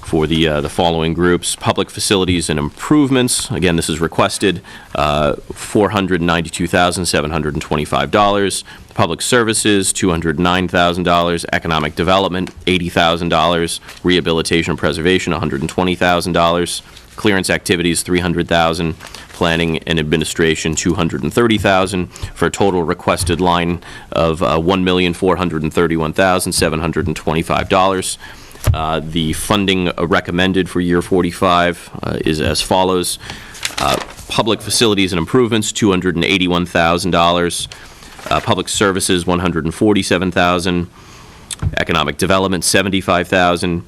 for the following groups: public facilities and improvements. Again, this is requested $492,725. Public services, $209,000. Economic development, $80,000. Rehabilitation and preservation, $120,000. Clearance activities, $300,000. Planning and administration, $230,000, for a total requested line of $1,431,725. The funding recommended for Year 45 is as follows: public facilities and improvements, $281,000. Public services, $147,000. Economic development, $75,000.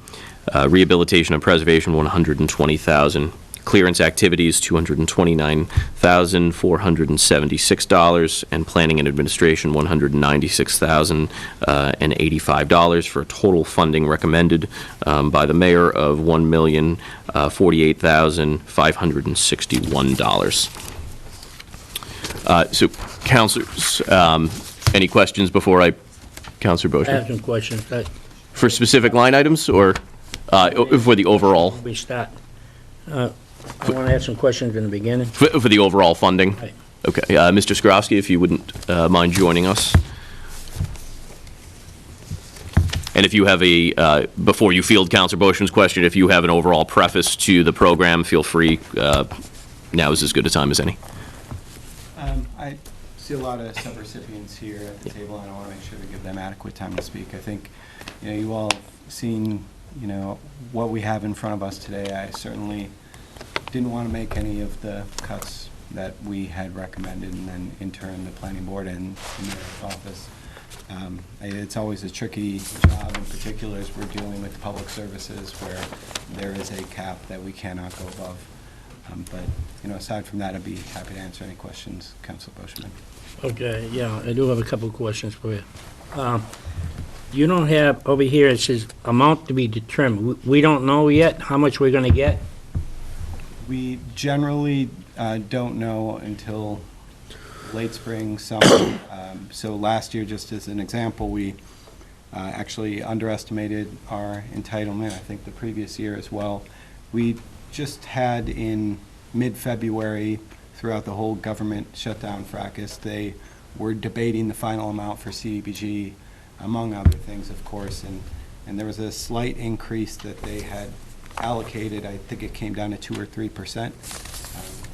Rehabilitation and preservation, $120,000. Clearance activities, $229,476, and planning and administration, $196,085, for a total funding recommended by the mayor of $1,048,561. So, councilors, any questions before Councilor I Boschman? have some questions. For specific line items, or for the overall? We start. I want to ask some questions in the beginning. For the overall funding? Right. Okay. Mr. Skrowski, if you wouldn't mind joining us. And if you have before you field Councilor Boschman's question, if you have an overall preface to the program, feel free. Now is as good a time as any. I see a lot of sub-recipients here at the table, and I want to make sure we give them adequate time to speak. I think, you all have seen, what we have in front of us today. I certainly didn't want to make any of the cuts that we had recommended, and then in turn the planning board and the mayor's office. It's always a tricky job, in particular as we're dealing with public services where there is a cap that we cannot go above. But aside from that, I'd be happy to answer any questions, Councilor Boschman. Okay, yeah, I do have a couple of questions for you. You don't have, over here, it says amount to be determined. We don't know yet how much we're going to get? We generally don't know until late spring, summer. So last year, just as an example, we actually underestimated our entitlement. I think the previous year as well. We just had in mid-February, throughout the whole government shutdown fracas, they were debating the final amount for CDBG, among other things, of course, and there was a slight increase that they had allocated. I think it came down to 2 or 3%.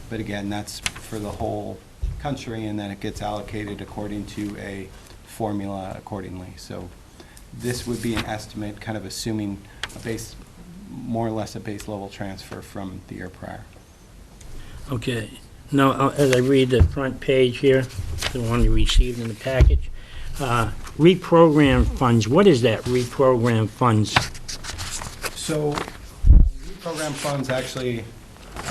But again, that's for the whole country, and then it gets allocated according to a formula accordingly. So this would be an estimate, kind of assuming a base, more or less a base level transfer from the year prior. Okay. Now, as I read the front page here, the one you received in the package, reprogram funds, what is that, reprogram funds? So reprogram funds actually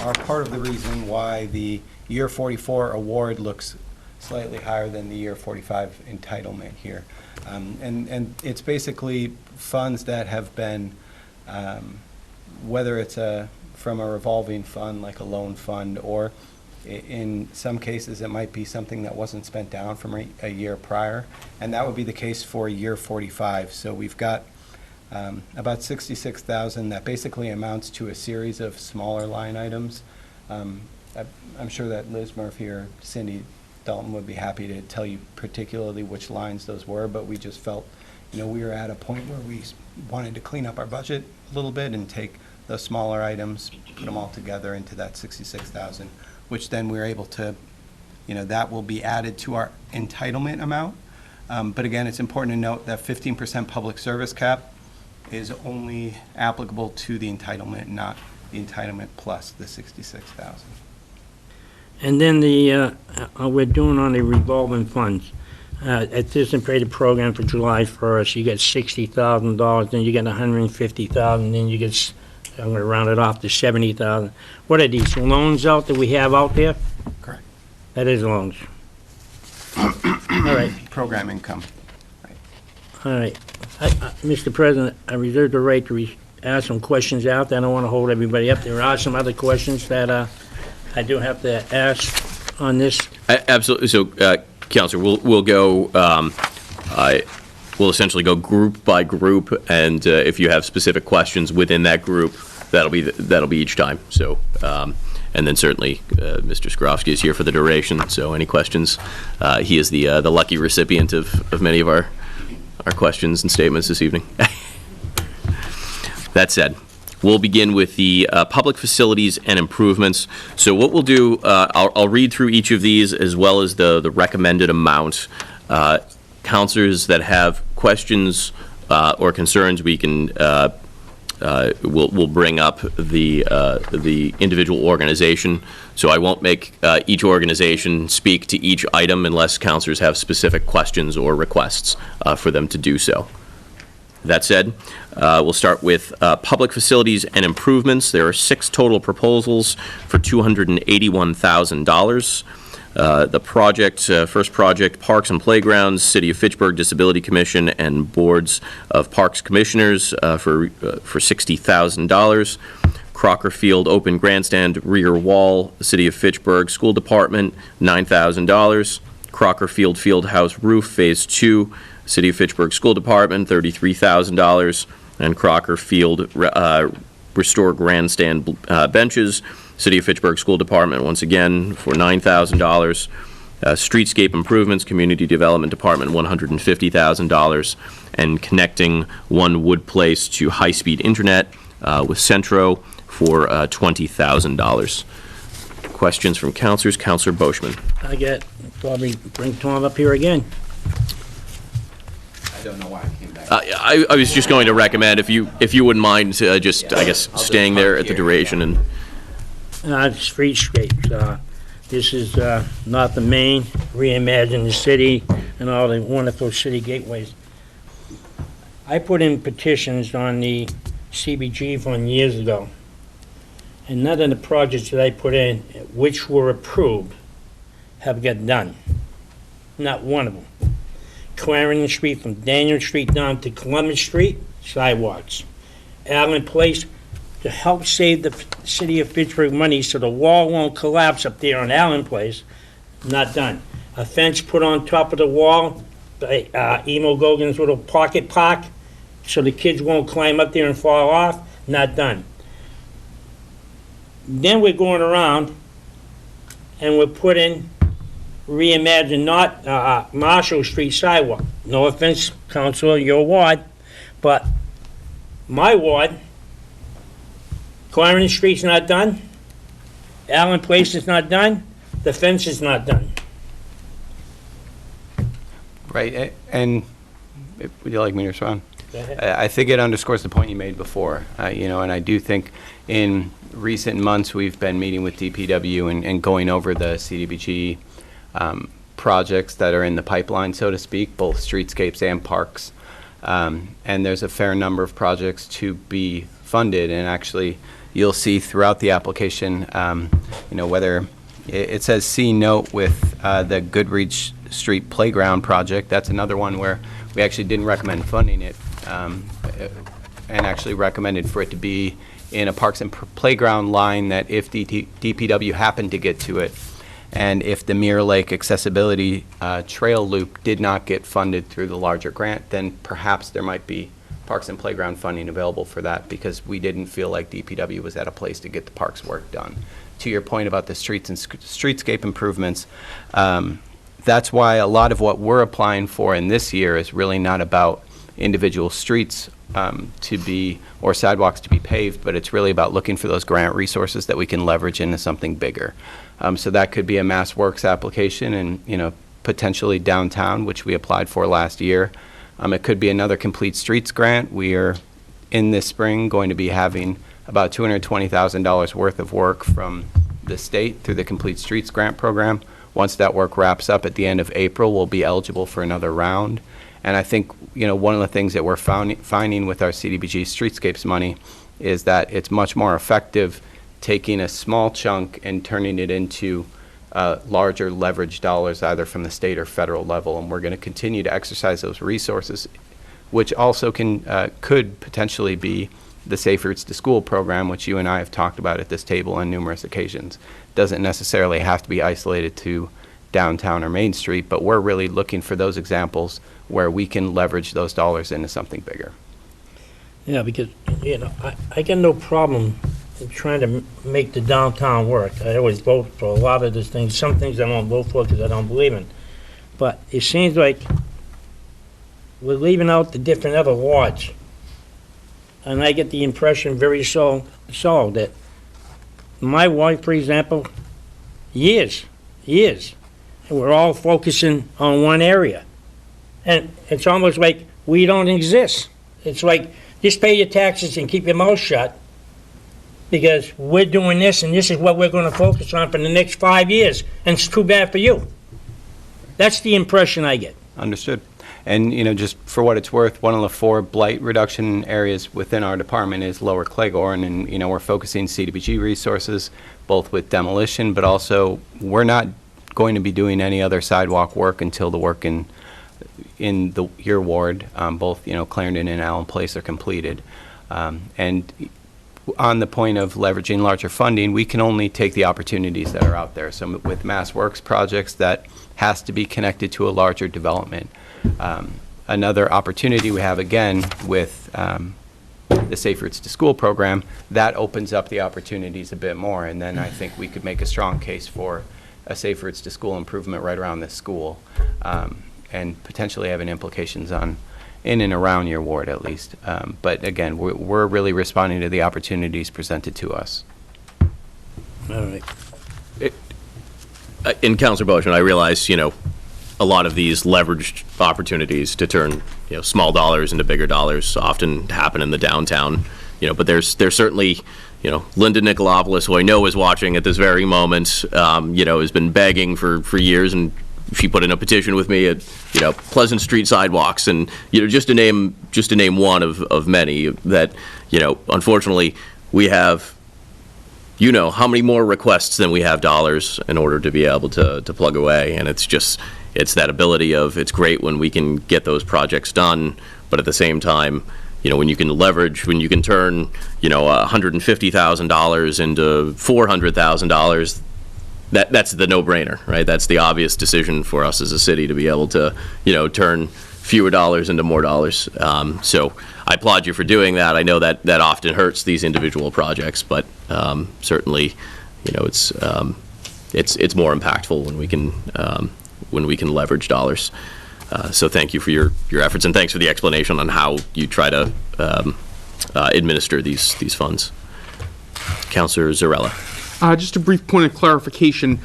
are part of the reason why the year 44 award looks slightly higher than the year 45 entitlement here. And it's basically funds that have been, whether it's from a revolving fund like a loan fund, or in some cases it might be something that wasn't spent down from a year prior, and that would be the case for year 45. So we've got about $66,000 that basically amounts to a series of smaller line items. I'm sure that Liz Murphy or Cindy Dalton would be happy to tell you particularly which lines those were, but we just felt we were at a point where we wanted to clean up our budget a little bit and take the smaller items, put them all together into that 66,000, which then we're able to, that will be added to our entitlement amount. But again, it's important to note that 15% public service cap is only applicable to the entitlement, not the entitlement plus the 66,000. And then we're doing on the revolving funds. Anticipated program for July 1st, you get $60,000, then you get $150,000, then you get, I'm gonna round it off to $70,000. What are these, loans that we have out there? Correct. That is loans. All right, Program income. all right. Mr. President, I reserve the right to ask some questions out there. I don't want to hold everybody up. There are some other questions that I do have to ask on this. Absolutely. So, Counselor, we'll go, we'll essentially go group by group, and if you have specific questions within that group, that'll be each time. So, and then certainly, Mr. Skrofsky is here for the duration, so any questions? He is the lucky recipient of many of our questions and statements this evening. That said, we'll begin with the public facilities and improvements. So what we'll do, I'll read through each of these as well as the recommended amount. Counselors that have questions or concerns, we can we'll bring up the individual organization. So I won't make each organization speak to each item unless counselors have specific questions or requests for them to do so. That said, we'll start with public facilities and improvements. There are 6 total proposals for $281,000. The project, first project, Parks and Playgrounds, City of Fitchburg Disability Commission, and Boards of Parks Commissioners for $60,000. Crocker Field Open Grandstand Rear Wall, City of Fitchburg School Department, $9,000. Crocker Field Fieldhouse Roof Phase 2, City of Fitchburg School Department, $33,000. And Crocker Field Restore Grandstand Benches, City of Fitchburg School Department, once again, for $9,000. Streetscape Improvements, Community Development Department, $150,000. And connecting One Wood Place to high-speed internet with Centro for $20,000. Questions from counselors? Counselor Boschman. Probably bring Tom up here again. I don't know why I came back. I was just going to recommend, if you wouldn't mind, just, I guess, staying there at the duration and... Streetscapes. This is North the Main, reimagine the city and all the wonderful city gateways. I put in petitions on the CBG fund years ago, and none of the projects that I put in, which were approved, have got done. Not one of them. Clarendon Street from Daniel Street down to Columbus Street, sidewalks. Allen Place, to help save the city of Fitchburg money so the wall won't collapse up there on Allen Place, not done. A fence put on top of the wall, Emo Gogan's little pocket park, so the kids won't climb up there and fall off, not done. Then we're going around and we're putting reimagine not Marshall Street sidewalk. No offense, Councilor, your ward, but my ward, Clarendon Street's not done, Allen Place is not done, the fence is not done. Right, and would you like me to respond? Go ahead. I think it underscores the point you made before, and I do think in recent months we've been meeting with DPW and going over the CDBG projects that are in the pipeline, so to speak, both streetscapes and parks. And there's a fair number of projects to be funded, and actually you'll see throughout the application, whether it says C note with the Goodreach Street Playground project. That's another one where we actually didn't recommend funding it, and actually recommended for it to be in a Parks and Playground line, that if DPW happened to get to it, and if the Mirror Lake Accessibility Trail Loop did not get funded through the larger grant, then perhaps there might be Parks and Playground funding available for that, because we didn't feel like DPW was at a place to get the parks work done. To your point about the streets and streetscape improvements, that's why a lot of what we're applying for in this year is really not about individual streets to be, or sidewalks to be paved, but it's really about looking for those grant resources that we can leverage into something bigger. So that could be a Mass Works application and, potentially downtown, which we applied for last year. It could be another Complete Streets grant. We are, in this spring, going to be having about $220,000 worth of work from the state through the Complete Streets grant program. Once that work wraps up at the end of April, we'll be eligible for another round. And I think, one of the things that we're finding with our CDBG Streetscapes money is that it's much more effective taking a small chunk and turning it into larger leverage dollars, either from the state or federal level. And we're going to continue to exercise those resources, which also could potentially be the Safe Routes to School program, which you and I have talked about at this table on numerous occasions. Doesn't necessarily have to be isolated to downtown or Main Street, but we're really looking for those examples where we can leverage those dollars into something bigger. Yeah, because, I got no problem in trying to make the downtown work. I always vote for a lot of these things. Some things I don't vote for because I don't believe in. But it seems like we're leaving out the different other wards. And I get the impression very so that my ward, for example, years, and we're all focusing on one area. And it's almost like we don't exist. It's like, just pay your taxes and keep your mouth shut, because we're doing this and this is what we're gonna focus on for the next 5 years, and it's too bad for you. That's the impression I get. Understood. And, just for what it's worth, one of the 4 blight reduction areas within our department is Lower Cleghorn, and, we're focusing CDBG resources, both with demolition, but also we're not going to be doing any other sidewalk work until the work in your ward, both, Clarendon and Allen Place, are completed. And on the point of leveraging larger funding, we can only take the opportunities that are out there. So with Mass Works projects, that has to be connected to a larger development. Another opportunity we have, again, with the Safe Routes to School program, that opens up the opportunities a bit more, and then I think we could make a strong case for a Safe Routes to School improvement right around this school, and potentially having implications on in and around your ward at least. But again, we're really responding to the opportunities presented to us. All right. In Councilor Boishman, I realize, a lot of these leveraged opportunities to turn, small dollars into bigger dollars often happen in the downtown, but there's certainly, Linda Nicolopoulos, who I know is watching at this very moment, has been begging for years, and she put in a petition with me at, Pleasant Street sidewalks, and, just to name one of many that, unfortunately, we have, how many more requests than we have dollars in order to be able to plug away, and it's that ability of, it's great when we can get those projects done, but at the same time, when you can turn, $150,000 into $400,000, that's the no-brainer, right? That's the obvious decision for us as a city to be able to, turn fewer dollars into more dollars. So I applaud you for doing that. I know that often hurts these individual projects, but certainly, it's more impactful when we can leverage dollars. So thank you for your efforts, and thanks for the explanation on how you try to administer these funds. Councilor Zarella. Just a brief point of clarification.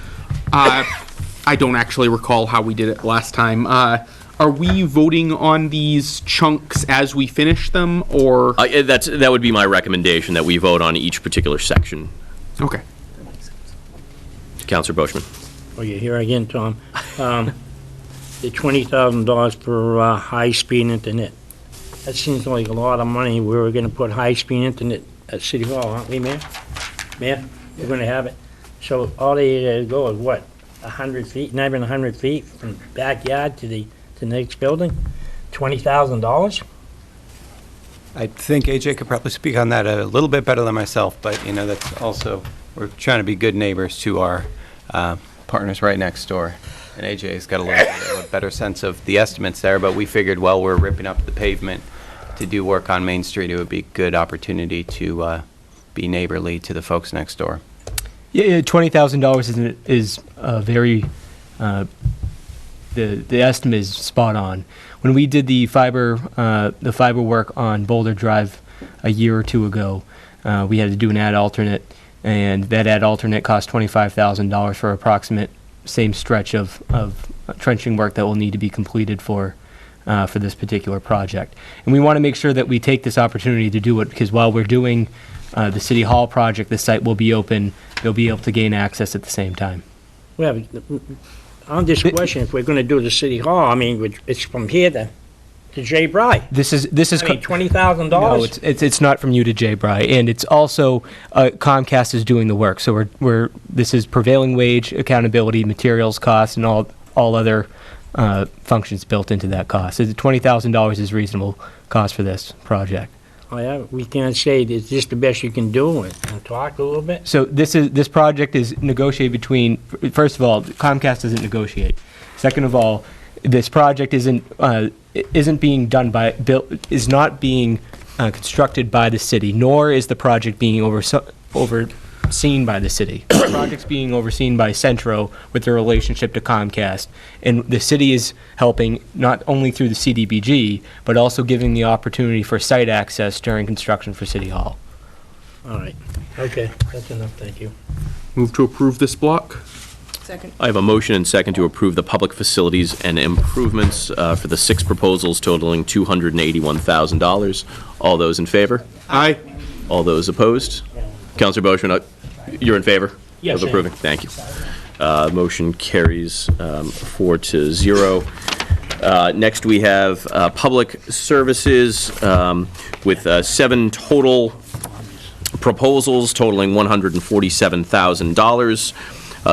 I don't actually recall how we did it last time. Are we voting on these chunks as we finish them, or? That would be my recommendation, that we vote on each particular section. Okay. Councilor Boishman. Oh, you're here again, Tom. The $20,000 for high-speed internet. That seems like a lot of money. We were gonna put high-speed internet at City Hall, aren't we, Mayor? Mayor, we're gonna have it. So all they go is what, 100 feet, not even 100 feet from backyard to the next building? $20,000? I think AJ could probably speak on that a little bit better than myself, but, that's also, we're trying to be good neighbors to our partners right next door. And AJ's got a little bit of a better sense of the estimates there, but we figured while we're ripping up the pavement to do work on Main Street, it would be a good opportunity to be neighborly to the folks next door. Yeah, $20,000 is a very the estimate is spot on. When we did the fiber work on Boulder Drive a year or two ago, we had to do an ad alternate, and that ad alternate cost $25,000 for approximate same stretch of trenching work that will need to be completed for this particular project. And we want to make sure that we take this opportunity to do it, because while we're doing the City Hall project, the site will be open. They'll be able to gain access at the same time. Well, on this question, if we're gonna do the city hall, I mean, it's from here to J. Bry. This is I mean, $20,000? No, it's not from you to J. Bry, and it's also Comcast is doing the work. So this is prevailing wage, accountability, materials costs, and all other functions built into that cost. So $20,000 is reasonable cost for this project. Oh, yeah, we can't say, is this the best you can do, and talk a little bit? So this project is negotiated between, first of all, Comcast doesn't negotiate. Second of all, this project is not being constructed by the city, nor is the project being overseen by the city. The project's being overseen by Centro with their relationship to Comcast, and the city is helping not only through the CDBG, but also giving the opportunity for site access during construction for City Hall. All right, okay, that's enough, thank you. Move to approve this block. Second. I have a motion and second to approve the public facilities and improvements for the 6 proposals totaling $281,000. All those in favor? Aye. All those opposed? Counselor Boishman, you're in favor Yes, of I am. approving? Thank you. Motion carries 4-0. Next, we have public services with 7 total proposals totaling $147,000.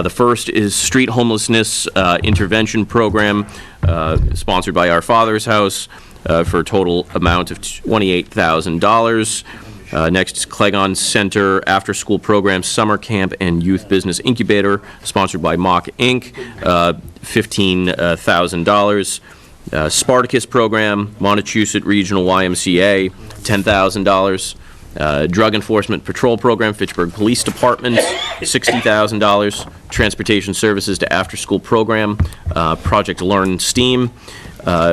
The first is Street Homelessness Intervention Program, sponsored by Our Father's House, for a total amount of $28,000. Next is Clegon Center After School Program Summer Camp and Youth Business Incubator, sponsored by Mock Inc., $15,000. Spartacus Program, Montechusett Regional YMCA, $10,000. Drug Enforcement Patrol Program, Fitchburg Police Department, $60,000. Transportation Services to After School Program, Project Learn STEAM,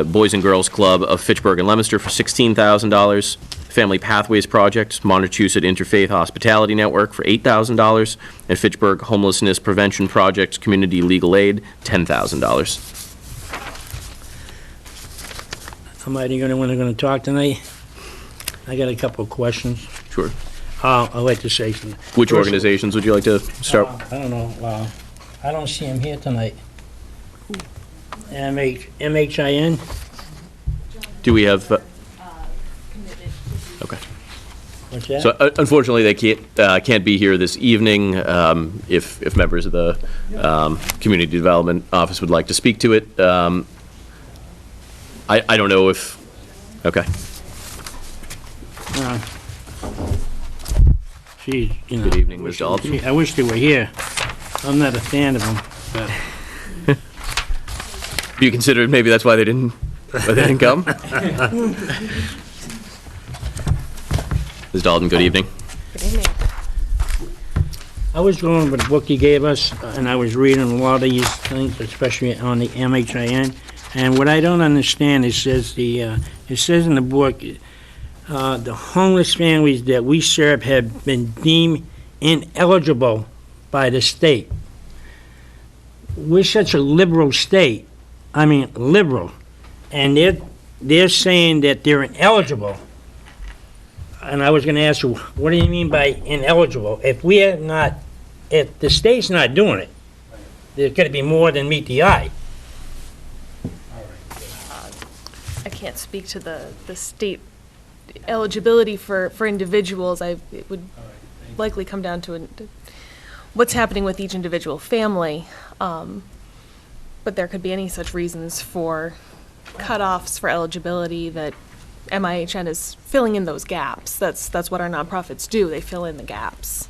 Boys and Girls Club of Fitchburg and Leominster for $16,000. Family Pathways Project, Montechusett Interfaith Hospitality Network for $8,000, and Fitchburg Homelessness Prevention Project Community Legal Aid, $10,000. Am I the only one who's gonna talk tonight? I got a couple of questions. Sure. I'd like to say something. Which First- organizations would you like to start? I don't know, I don't see him here tonight. MHIN? Do we have? Okay. What's that? So unfortunately, they can't be here this evening. If members of the Community Development Office would like to speak to it, I don't know if. Okay. Geez, you know. Good evening, Ms. Dalton. I wish they were here. I'm not a fan of them, but You considered maybe that's why they didn't come? Ms. Dalton, good evening. I was going with the book you gave us, and I was reading a lot of these things, especially on the MHIN. And what I don't understand, it says in the book, the homeless families that we serve have been deemed ineligible by the state. We're such a liberal state, I mean liberal, and they're saying that they're ineligible. And I was gonna ask you, what do you mean by ineligible? If the state's not doing it, there's gotta be more than meet the eye. I can't speak to the state eligibility for individuals. It would likely come down to what's happening with each individual family. But there could be any such reasons for cutoffs for eligibility that MIHN is filling in those gaps. That's what our nonprofits do. They fill in the gaps.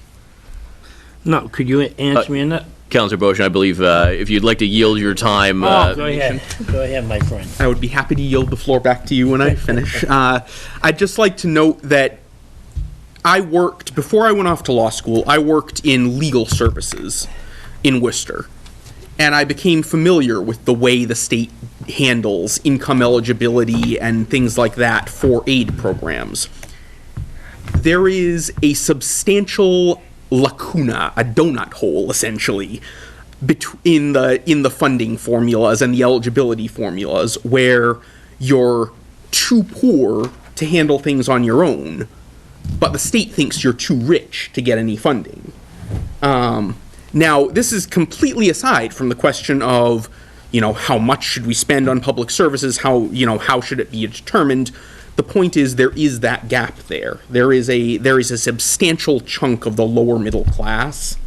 No, could you answer me on that? Counselor Boishman, I believe if you'd like to yield your time. Go ahead. Go ahead, my friend. I would be happy to yield the floor back to you when I finish. I'd just like to note that before I went off to law school, I worked in legal services in Worcester. and I became familiar with the way the state handles income eligibility and things like that for aid programs. There is a substantial lacuna, a donut hole, essentially, in the funding formulas and the eligibility formulas, where you're too poor to handle things on your own, but the state thinks you're too rich to get any funding. Now, this is completely aside from the question of, how much should we spend on public services? How should it be determined? The point is, there is that gap there. There is a substantial chunk of the lower middle class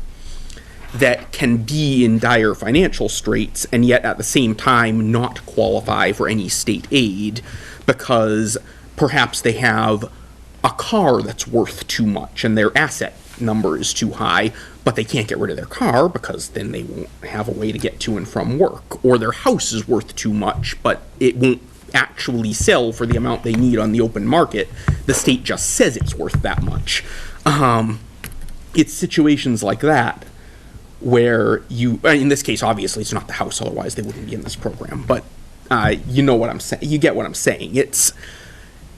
that can be in dire financial straits and yet at the same time not qualify for any state aid because perhaps they have a car that's worth too much and their asset number is too high, but they can't get rid of their car because then they won't have a way to get to and from work. Or their house is worth too much, but it won't actually sell for the amount they need on the open market. The state just says it's worth that much. It's situations like that where in this case, obviously it's not the house, otherwise they wouldn't be in this program, but you know what I'm saying, you get what I'm saying.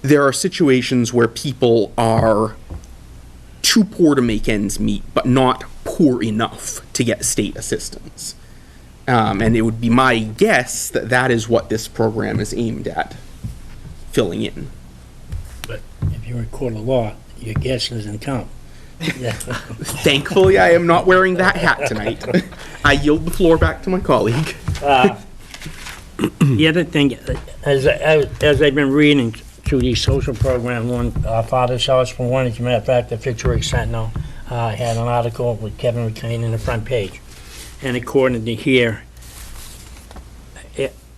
There are situations where people are too poor to make ends meet, but not poor enough to get state assistance. And it would be my guess that that is what this program is aimed at filling in. But if you record a law, your guess doesn't count. Thankfully, I am not wearing that hat tonight. I yield the floor back to my colleague. The other thing, as I've been reading through these social programs, one, Father's House for one, as a matter of fact, the Fitchburg Sentinel had an article with Kevin McCain in the front page. And according to here,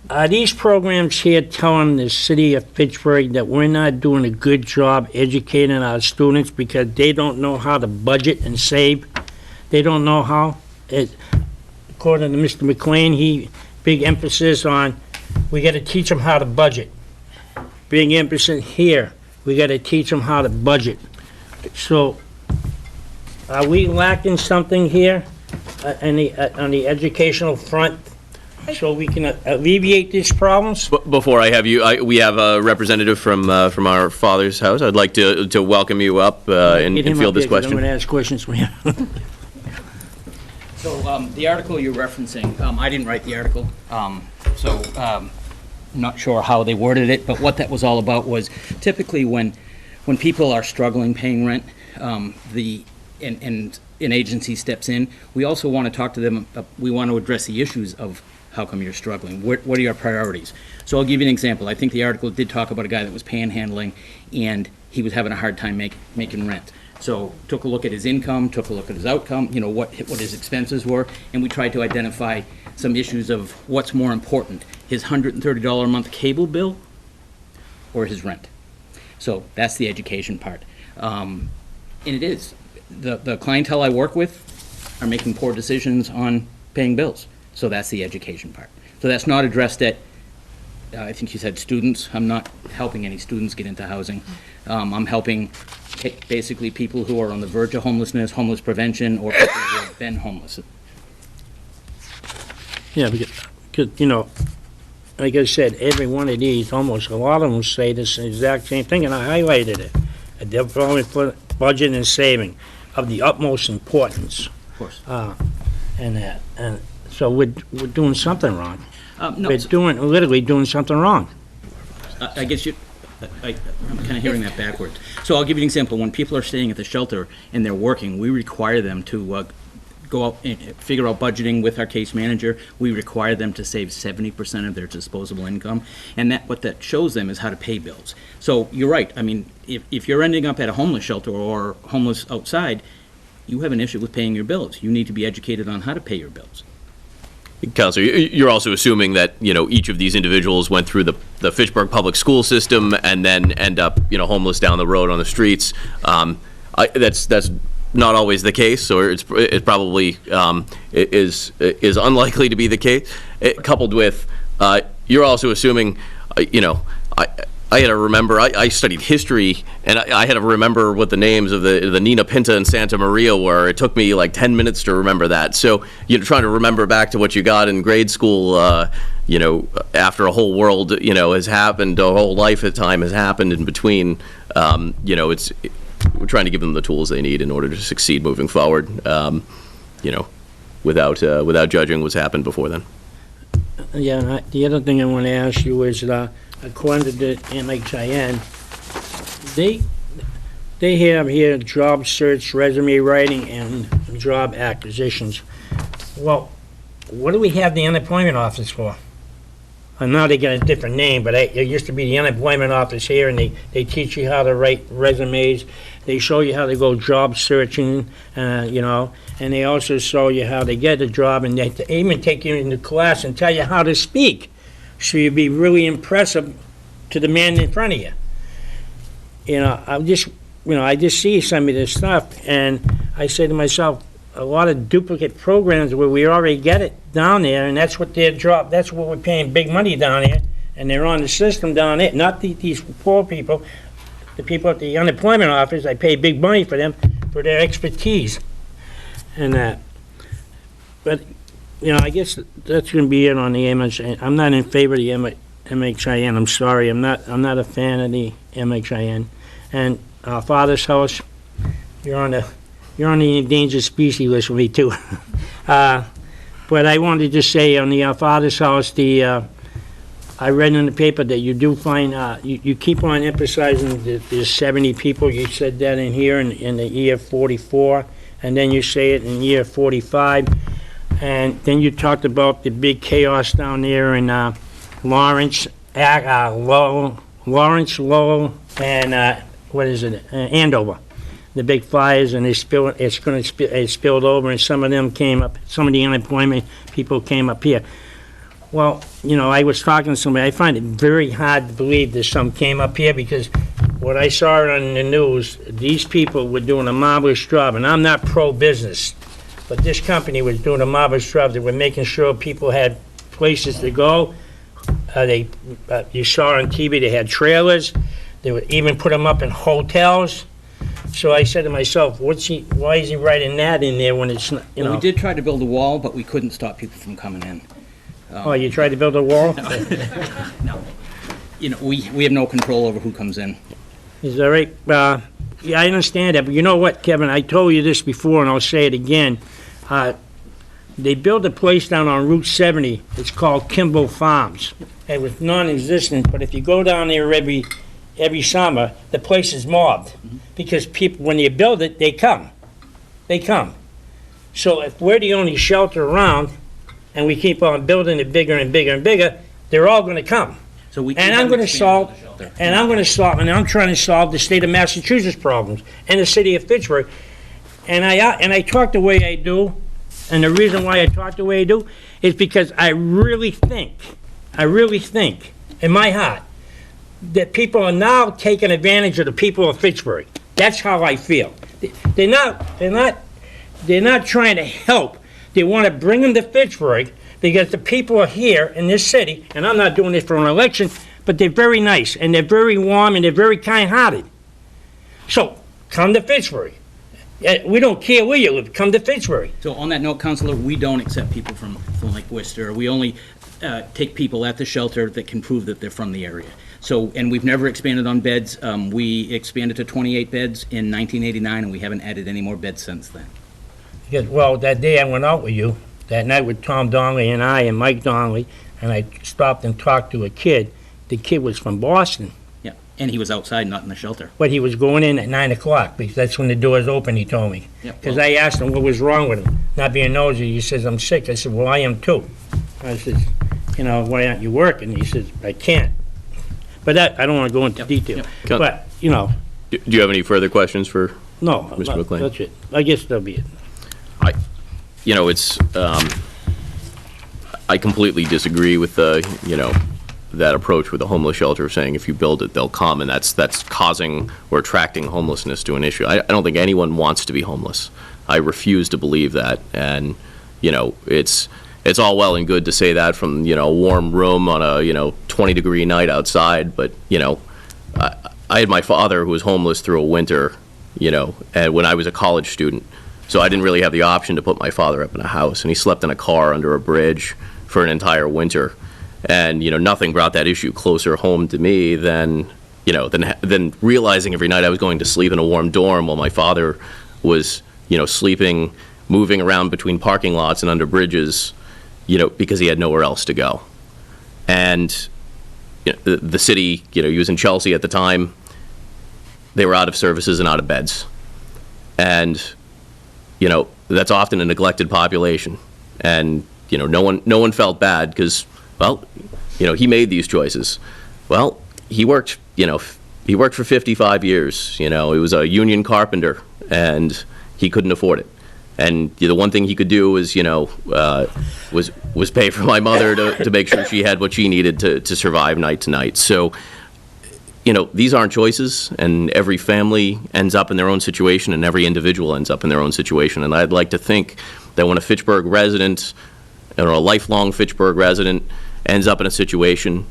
are these programs here telling the city of Fitchburg that we're not doing a good job educating our students because they don't know how to budget and save? They don't know how? According to Mr. McLean, big emphasis on, we got to teach them how to budget. Big emphasis here, we got to teach them how to budget. So, are we lacking something here on the educational front so we can alleviate these problems? Before I have you, we have a representative from our Father's House. I'd like to welcome you up and field this question. I'm going to ask questions for you. So the article you're referencing, I didn't write the article, not sure how they worded it, but what that was all about was typically when people are struggling paying rent, and an agency steps in, we also want to talk to them, we want to address the issues of how come you're struggling, what are your priorities? So I'll give you an example. I think the article did talk about a guy that was panhandling and he was having a hard time making rent. So took a look at his income, took a look at his outcome, what his expenses were, and we tried to identify some issues of what's more important, his $130 a month cable bill or his rent. So that's the education part. And it is. The clientele I work with are making poor decisions on paying bills. So that's the education part. So that's not addressed at, I think you said students. I'm not helping any students get into housing. I'm helping basically people who are on the verge of homelessness, homeless prevention, or people who have been homeless. Yeah, because, like I said, every one of these, almost a lot of them say this exact same thing, and I highlighted it. A development for budget and saving of the utmost importance. Of course. And so we're doing something wrong. No, We're literally doing something wrong. I guess I'm kind of hearing that backwards. So I'll give you an example. When people are staying at the shelter and they're working, we require them to go out and figure out budgeting with our case manager. We require them to save 70% of their disposable income. And what that shows them is how to pay bills. So you're right. I mean, if you're ending up at a homeless shelter or homeless outside, you have an issue with paying your bills. You need to be educated on how to pay your bills. Counselor, you're also assuming that, each of these individuals went through the Fitchburg public school system and then end up, homeless down the road on the streets. That's not always the case, so it's probably is unlikely to be the case. Coupled with, you're also assuming, I had to remember, I studied history, and I had to remember what the names of the Nina Pinta and Santa Maria were. It took me like 10 minutes to remember that. So, trying to remember back to what you got in grade school, after a whole world, has happened, a whole life at time has happened in between, we're trying to give them the tools they need in order to succeed moving forward, without judging what's happened before then. Yeah, and the other thing I want to ask you is, according to the MHIN, they have here job search, resume writing, and job acquisitions. Well, what do we have the unemployment office for? I know they got a different name, but it used to be the unemployment office here, and they teach you how to write resumes. They show you how to go job searching, and they also show you how to get a job, and they even take you into class and tell you how to speak, so you'd be really impressive to the man in front of you. I just see some of this stuff, and I say to myself, a lot of duplicate programs where we already get it down there, and that's what their job, that's what we're paying big money down there, and they're on the system down there, not these poor people, the people at the unemployment office. I pay big money for them, for their expertise, and that. But, I guess that's gonna be it on the MHIN. I'm not in favor of the MHIN, I'm sorry, I'm not a fan of the MHIN. And our father's house, you're on the endangered species list for me too. But I wanted to just say on the father's house, I read in the paper that you do find, you keep on emphasizing that there's 70 people. You said that in here in the year 44, and then you say it in year 45. And then you talked about the big chaos down there in Lawrence, Lowell, and Andover. The big fires, and it spilled over, and some of them came up, some of the unemployment people came up here. Well, I was talking to somebody, I find it very hard to believe that some came up here, because what I saw on the news, these people were doing a marvelous job, and I'm not pro-business, but this company was doing a marvelous job. They were making sure people had places to go. You saw on TV, they had trailers, they would even put them up in hotels. So I said to myself, why is he writing that in there when it's not, We did try to build a wall, but we couldn't stop people from coming in. Oh, you tried to build a wall? No. We have no control over who comes in. Is that right? Yeah, I understand that, but you know what, Kevin, I told you this before, and I'll say it again. They built a place down on Route 70, it's called Kimball Farms. It was non-existent, but if you go down there every summer, the place is mobbed, because people, when you build it, they come. So if we're the only shelter around, and we keep on building it bigger and bigger and bigger, they're all gonna come. So we And I'm gonna solve, and I'm trying to solve the state of Massachusetts problems, and the city of Fitchburg. And I talk the way I do, and the reason why I talk the way I do is because I really think, in my heart, that people are now taking advantage of the people of Fitchburg. That's how I feel. They're not trying to help. They want to bring them to Fitchburg because the people are here in this city, and I'm not doing this for an election, but they're very nice, and they're very warm, and they're very kind-hearted. So, come to Fitchburg. We don't care where you live, come to Fitchburg. So on that note, Counselor, we don't accept people from Lake Worcester. We only take people at the shelter that can prove that they're from the area. So, and we've never expanded on beds. We expanded to 28 beds in 1989, and we haven't added any more beds since then. Because, well, that day I went out with you, that night with Tom Donnelly and I and Mike Donnelly, and I stopped and talked to a kid. The kid was from Boston, Yeah, and he was outside, not in the shelter. but he was going in at 9 o'clock, because that's when the doors open, he told me. Yeah, Because well- I asked him what was wrong with him, not being nosy. He says, I'm sick. I said, well, I am too. I said, why aren't you working? He says, I can't. But that, I don't want to go into detail. Yep. But, Do you have any further questions for no, Mr. McLean? that's it. I guess that'll be it. It's, I completely disagree with that approach with the homeless shelter, saying if you build it, they'll come, and that's causing or attracting homelessness to an issue. I don't think anyone wants to be homeless. I refuse to believe that, and, it's all well and good to say that from, a warm room on a, 20-degree night outside, but, I had my father who was homeless through a winter, and when I was a college student. So I didn't really have the option to put my father up in a house, and he slept in a car under a bridge for an entire winter. And, nothing brought that issue closer home to me than realizing every night I was going to sleep in a warm dorm while my father was, sleeping, moving around between parking lots and under bridges, because he had nowhere else to go. And the city, he was in Chelsea at the time, they were out of services and out of beds. And, that's often a neglected population. And, no one felt bad because, well, he made these choices. Well, he worked for 55 years, he was a union carpenter, and he couldn't afford it. And the one thing he could do was, was pay for my mother to make sure she had what she needed to survive night to night. So, these aren't choices, and every family ends up in their own situation, and every individual ends up in their own situation. And I'd like to think that when a Fitchburg resident, or a lifelong Fitchburg resident, ends up in a situation,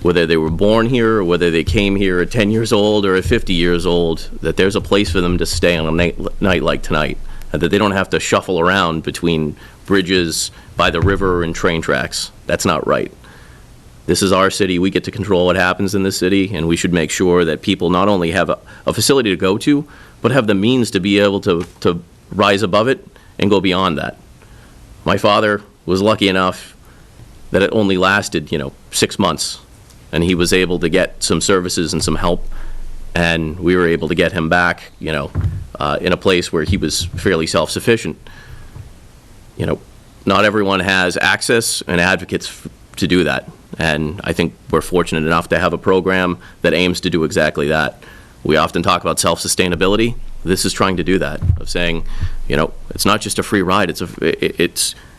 whether they were born here, or whether they came here at 10 years old or at 50 years old, that there's a place for them to stay on a night like tonight, and that they don't have to shuffle around between bridges, by the river, and train tracks. That's not right. This is our city. We get to control what happens in this city, and we should make sure that people not only have a facility to go to, but have the means to be able to rise above it and go beyond that. My father was lucky enough that it only lasted, 6 months, and he was able to get some services and some help, and we were able to get him back, in a place where he was fairly self-sufficient. Not everyone has access and advocates to do that. And I think we're fortunate enough to have a program that aims to do exactly that. We often talk about self-sustainability. This is trying to do that, of saying, it's not just a free ride.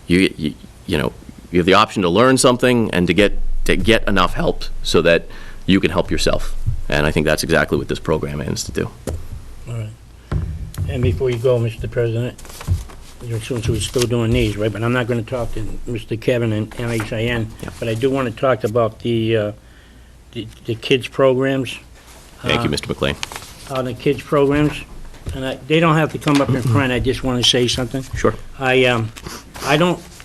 You have the option to learn something and to get enough help so that you can help yourself. And I think that's exactly what this program aims to do. All right. And before you go, Mr. President, since we're still doing these, right, but I'm not going to talk to Mr. Kevin and MHIN, but I do want to talk about the kids' programs. Thank you, Mr. McLean. The kids' programs, and they don't have to come up in front, I just want to say something. Sure.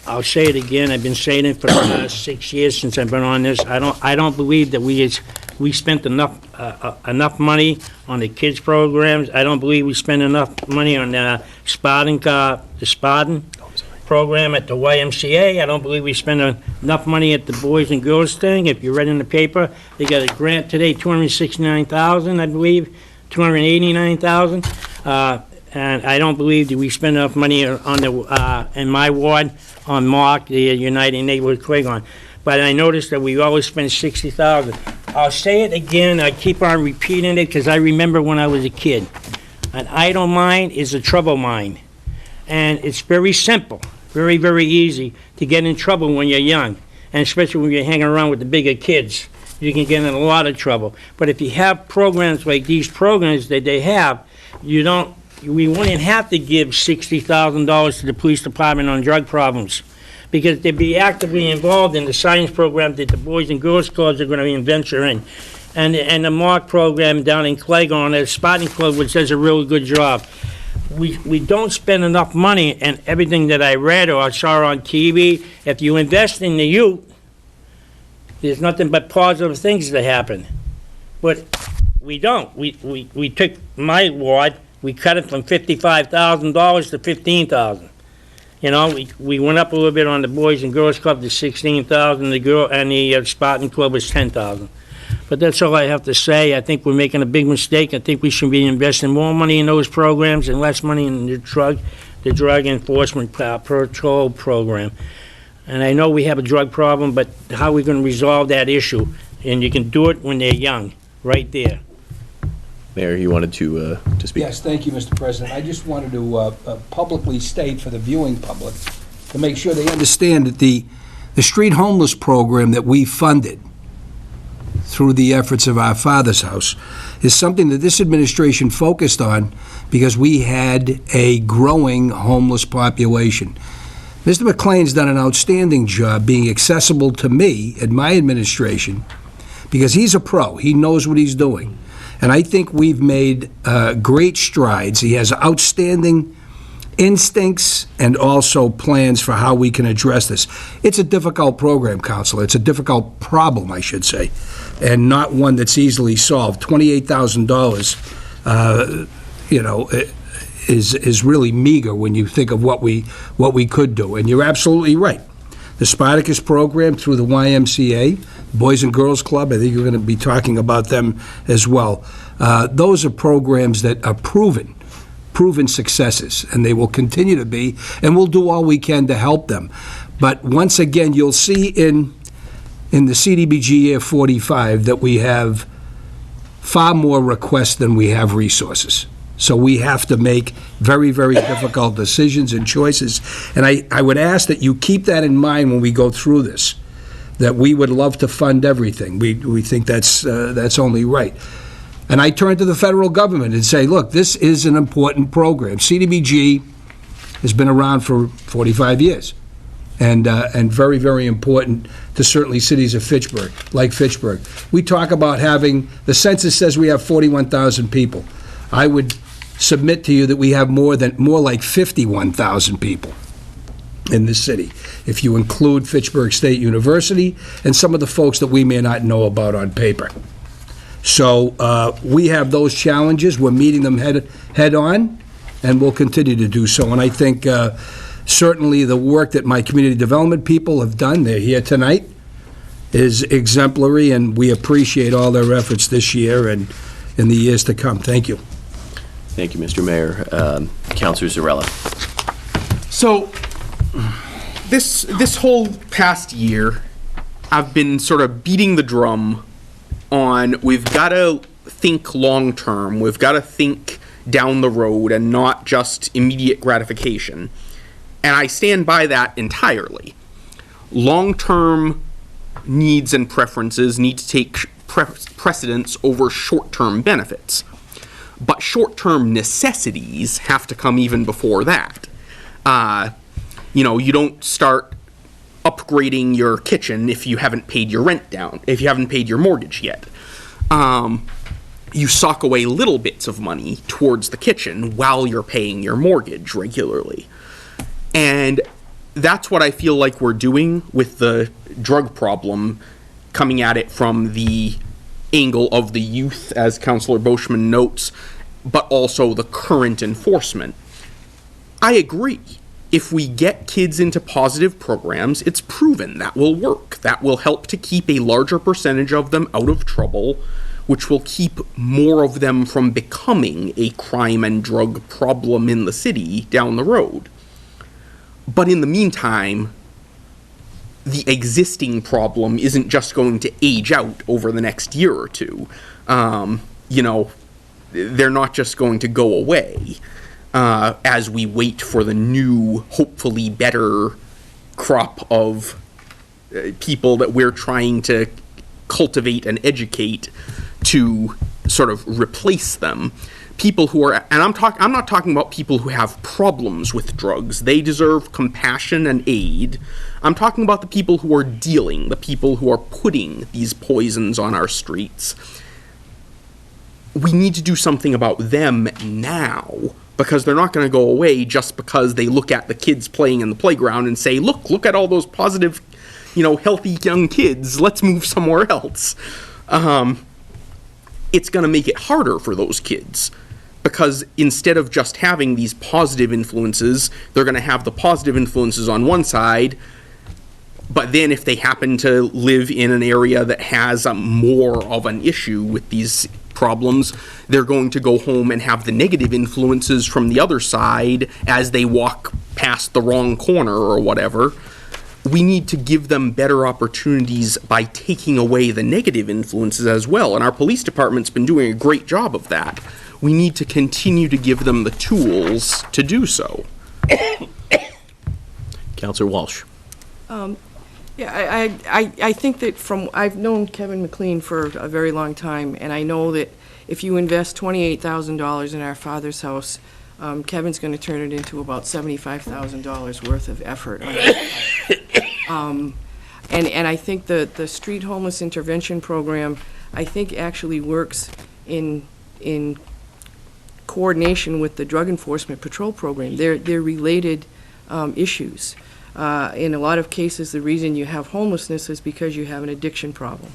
I'll say it again, I've been saying it for the last 6 years since I've been on this, I don't believe that we spent enough money on the kids' programs. I don't believe we spent enough money on the Spartan program at the YMCA. I don't believe we spent enough money at the Boys and Girls thing. If you read in the paper, they got a grant today, $269,000, I believe, $289,000. And I don't believe that we spent enough money on in my ward, on Mark, the United Neighborhood Quagon. But I noticed that we always spend $60,000. I'll say it again, I keep on repeating it, because I remember when I was a kid. An idle mind is a trouble mind. And it's very simple, very, very easy to get in trouble when you're young. And especially when you're hanging around with the bigger kids. You can get in a lot of trouble. But if you have programs like these programs that they have, we wouldn't have to give $60,000 to the police department on drug problems, because they'd be actively involved in the science program that the Boys and Girls Clubs are going to venture in. And the Mark program down in Claygon, the Spartan Club, which does a really good job. We don't spend enough money, and everything that I read or I saw on TV, if you invest in the youth, there's nothing but positive things that happen. But we don't. We took my ward, we cut it from $55,000 to $15,000. We went up a little bit on the Boys and Girls Club to $16,000, and the Spartan Club was $10,000. But that's all I have to say. I think we're making a big mistake. I think we should be investing more money in those programs and less money in the drug enforcement patrol program. And I know we have a drug problem, but how are we going to resolve that issue? And you can do it when they're young, right there. Mayor, you wanted to speak? Yes, thank you, Mr. President. I just wanted to publicly state for the viewing public, to make sure they understand that the street homeless program that we funded through the efforts of our father's house is something that this administration focused on because we had a growing homeless population. Mr. McLean's done an outstanding job being accessible to me at my administration because he's a pro. He knows what he's doing. And I think we've made great strides. He has outstanding instincts and also plans for how we can address this. It's a difficult program, Counselor. It's a difficult problem, I should say, and not one that's easily solved. $28,000, is really meager when you think of what we could do. And you're absolutely right. The Spartacus program through the YMCA, Boys and Girls Club, I think you're going to be talking about them as well. Those are programs that are proven successes, and they will continue to be, and we'll do all we can to help them. But once again, you'll see in the CDBG Year 45 that we have far more requests than we have resources. So we have to make very, very difficult decisions and choices. And I would ask that you keep that in mind when we go through this, that we would love to fund everything. We think that's only right. And I turn to the federal government and say, look, this is an important program. CDBG has been around for 45 years and very, very important to certainly cities of Fitchburg, like Fitchburg. We talk about having, the census says we have 41,000 people. I would submit to you that we have more like 51,000 people in this city, if you include Fitchburg State University and some of the folks that we may not know about on paper. So we have those challenges. We're meeting them head on, and we'll continue to do so. And I think certainly the work that my community development people have done, they're here tonight, is exemplary, and we appreciate all their efforts this year and in the years to come. Thank you. Thank you, Mr. Mayor. Councilor Zarella. So, this whole past year, I've been sort of beating the drum on we've got to think long-term, we've got to think down the road and not just immediate gratification. And I stand by that entirely. Long-term needs and preferences need to take precedence over short-term benefits. But short-term necessities have to come even before that. You don't start upgrading your kitchen if you haven't paid your rent down, if you haven't paid your mortgage yet. You sock away little bits of money towards the kitchen while you're paying your mortgage regularly. And that's what I feel like we're doing with the drug problem, coming at it from the angle of the youth, as Councillor Boschman notes, but also the current enforcement. I agree. If we get kids into positive programs, it's proven that will work. That will help to keep a larger percentage of them out of trouble, which will keep more of them from becoming a crime and drug problem in the city down the road. But in the meantime, the existing problem isn't just going to age out over the next year or two. They're not just going to go away. As we wait for the new, hopefully better crop of people that we're trying to cultivate and educate to sort of replace them. People who are, and I'm not talking about people who have problems with drugs. They deserve compassion and aid. I'm talking about the people who are dealing, the people who are putting these poisons on our streets. We need to do something about them now, because they're not going to go away just because they look at the kids playing in the playground and say, look at all those positive, healthy young kids, let's move somewhere else. It's going to make it harder for those kids, because instead of just having these positive influences, they're going to have the positive influences on one side, but then if they happen to live in an area that has more of an issue with these problems, they're going to go home and have the negative influences from the other side as they walk past the wrong corner or whatever. We need to give them better opportunities by taking away the negative influences as well, and our police department's been doing a great job of that. We need to continue to give them the tools to do so. Councilor Walsh. I think that I've known Kevin McLean for a very long time, and I know that if you invest $28,000 in our father's house, Kevin's going to turn it into about $75,000 worth of effort. And I think the street homeless intervention program, I think actually works in coordination with the Drug Enforcement Patrol Program. They're related issues. In a lot of cases, the reason you have homelessness is because you have an addiction problem.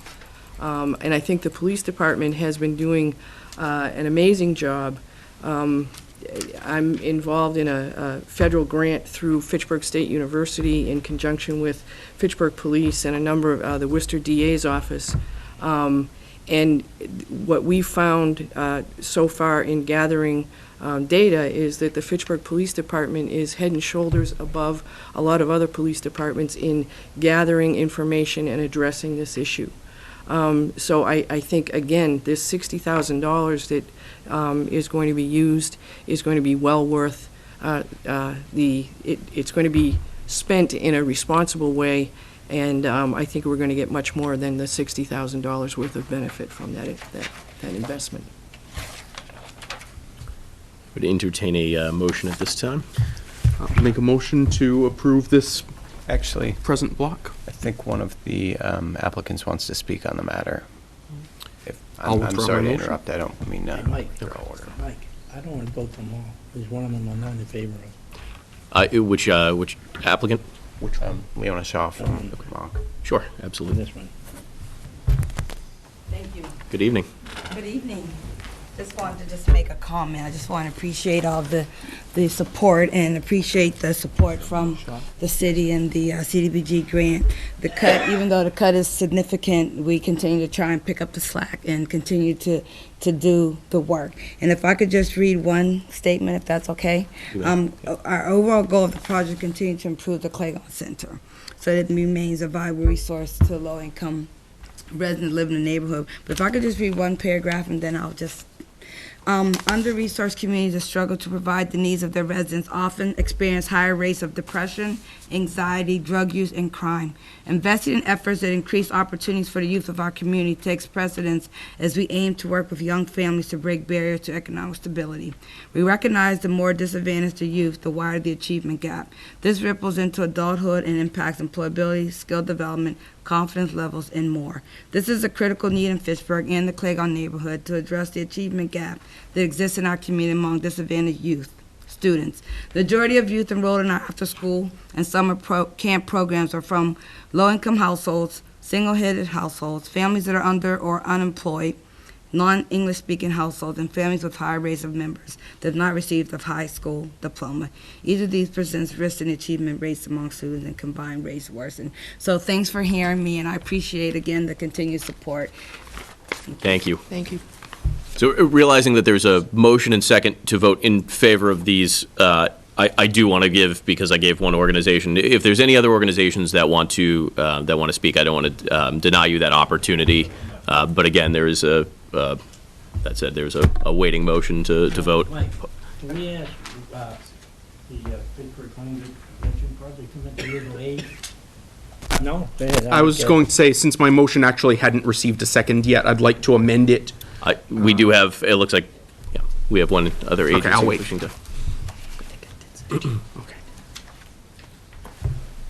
And I think the police department has been doing an amazing job. I'm involved in a federal grant through Fitchburg State University in conjunction with Fitchburg Police and a number of the Worcester DA's office. And what we found so far in gathering data is that the Fitchburg Police Department is head and shoulders above a lot of other police departments in gathering information and addressing this issue. So I think, again, this $60,000 that is going to be used is going to be well worth it's going to be spent in a responsible way, and I think we're going to get much more than the $60,000 worth of benefit from that investment. Would entertain a motion at this time. I'll make a motion to approve this Actually, present block. I think one of the applicants wants to speak on the matter. I'll I'm withdraw sorry my to motion. interrupt. I don't mean Mike, throw order. Mike, I don't want to vote them all. There's one of them I'm not in favor of. Which applicant? Leona Shaw from Mock. Sure, absolutely. This one. Thank you. Good evening. Good evening. Just wanted to make a comment. I just want to appreciate all the support and appreciate the support from the city and the CDBG grant. The cut, even though the cut is significant, we continue to try and pick up the slack and continue to do the work. And if I could just read one statement, if that's okay. Our overall goal of the project continue to improve the Claygon Center so that it remains a viable resource to low-income residents living in the neighborhood. But if I could just read one paragraph and then I'll just under-resourced communities that struggle to provide the needs of their residents often experience higher rates of depression, anxiety, drug use, and crime. Investing in efforts that increase opportunities for the youth of our community takes precedence as we aim to work with young families to break barriers to economic stability. We recognize the more disadvantaged the youth, the wider the achievement gap. This ripples into adulthood and impacts employability, skill development, confidence levels, and more. This is a critical need in Fitchburg and the Claygon neighborhood to address the achievement gap that exists in our community among disadvantaged youth students. The majority of youth enrolled in our after-school and summer camp programs are from low-income households, single-headed households, families that are under or unemployed, non-English speaking households, and families with high rates of members that have not received a high school diploma. Each of these presents risks in achievement rates among students and combined rates worsen. So thanks for hearing me, and I appreciate, again, the continued support. Thank you. Thank you. So realizing that there's a motion and second to vote in favor of these, I do want to give, because I gave one organization, if there's any other organizations that want to speak, I don't want to deny you that opportunity. But again, there is that said, there's a waiting motion to vote. Mike, can we ask the Pittsburgh Home Convention Project to come into legal aid? No? I was going to say, since my motion actually hadn't received a second yet, I'd like to amend it. We do have, it looks like, yeah, we have one other agency I'll wait. wishing to. Okay.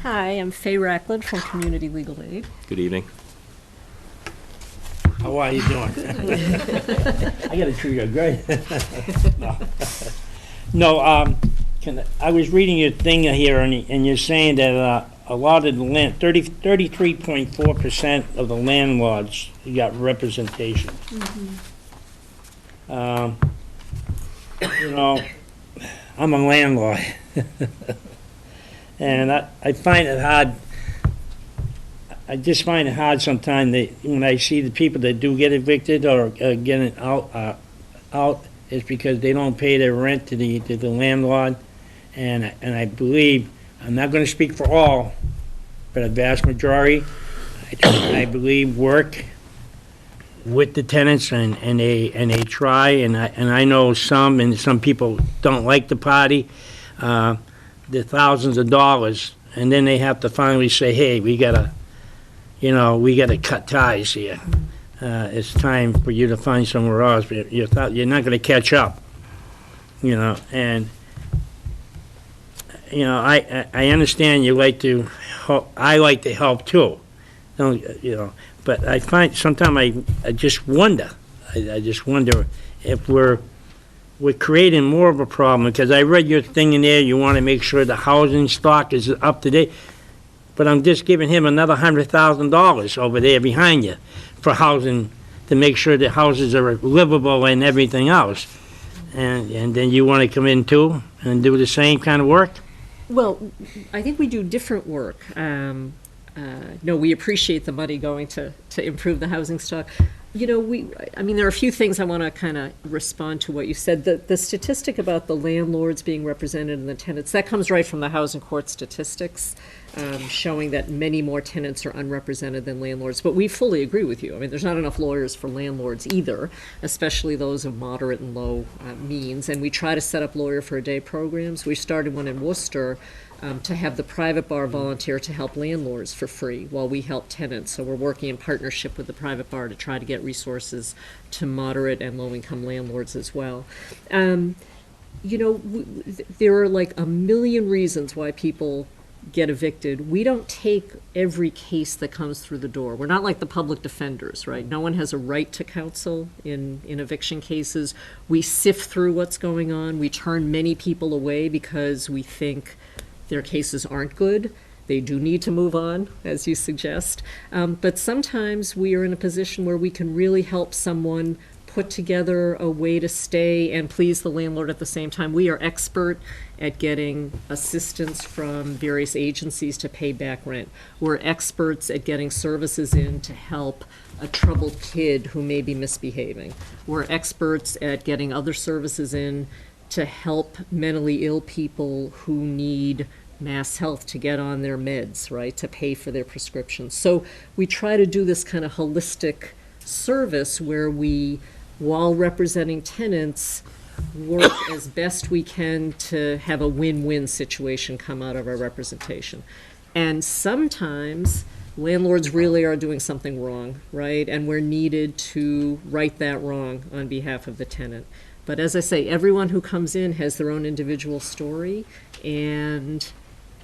Hi, I'm Faye Racklin from Community Legal Aid. Good evening. How are you doing? I gotta treat you good. No, I was reading your thing here, and you're saying that a lot of the land, 33.4% of the landlords got representation. You know, I'm a landlord, and I find it hard. I just find it hard sometimes that when I see the people that do get evicted or getting out, it's because they don't pay their rent to the landlord, and I believe, I'm not going to speak for all, but a vast majority, I believe, work with the tenants and they try, and I know some people don't like the party, the thousands of dollars, and then they have to finally say, hey, we gotta cut ties here. It's time for you to find somewhere else, but you're not gonna catch up, and I understand you like to help. I like to help too, but I find sometimes I just wonder. I just wonder if we're creating more of a problem, because I read your thing in there, you want to make sure the housing stock is up to date, but I'm just giving him another $100,000 over there behind you for housing, to make sure the houses are livable and everything else. And then you want to come in too and do the same kind of work? Well, I think we do different work. No, we appreciate the money going to improve the housing stock. You know, I mean, there are a few things I want to kind of respond to what you said. The statistic about the landlords being represented in the tenants, that comes right from the housing court statistics, showing that many more tenants are unrepresented than landlords. But we fully agree with you. I mean, there's not enough lawyers for landlords either, especially those of moderate and low means. And we try to set up lawyer for a day programs. We started one in Worcester to have the private bar volunteer to help landlords for free while we help tenants. So we're working in partnership with the private bar to try to get resources to moderate and low-income landlords as well. You know, there are like a million reasons why people get evicted. We don't take every case that comes through the door. We're not like the public defenders, right? No one has a right to counsel in eviction cases. We sift through what's going on. We turn many people away because we think their cases aren't good. They do need to move on, as you suggest. But sometimes we are in a position where we can really help someone put together a way to stay and please the landlord at the same time. We are expert at getting assistance from various agencies to pay back rent. We're experts at getting services in to help a troubled kid who may be misbehaving. We're experts at getting other services in to help mentally ill people who need Mass Health to get on their meds, right, to pay for their prescriptions. So we try to do this kind of holistic service where we, while representing tenants, work as best we can to have a win-win situation come out of our representation. And sometimes landlords really are doing something wrong, right, and we're needed to right that wrong on behalf of the tenant. But as I say, everyone who comes in has their own individual story, and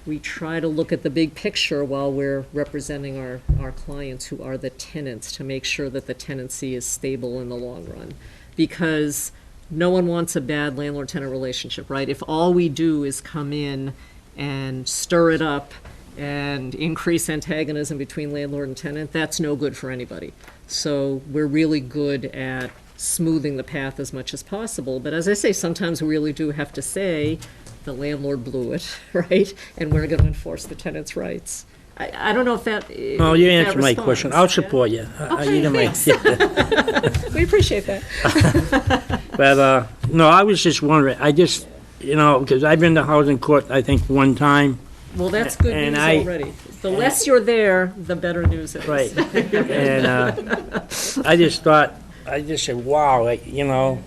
we try to look at the big picture while we're representing our clients who are the tenants to make sure that the tenancy is stable in the long run. Because no one wants a bad landlord-tenant relationship, right? If all we do is come in and stir it up and increase antagonism between landlord and tenant, that's no good for anybody. So we're really good at smoothing the path as much as possible. But as I say, sometimes we really do have to say, the landlord blew it, right? And we're going to enforce the tenant's rights. I don't know if that. Oh, you answered my question. I'll support you. Okay, thanks. We appreciate that. But, no, I was just wondering, you know, because I've been to housing court, I think, one time. Well, that's good news already. The less you're there, the better news it is. Right. And I just said, wow, you know,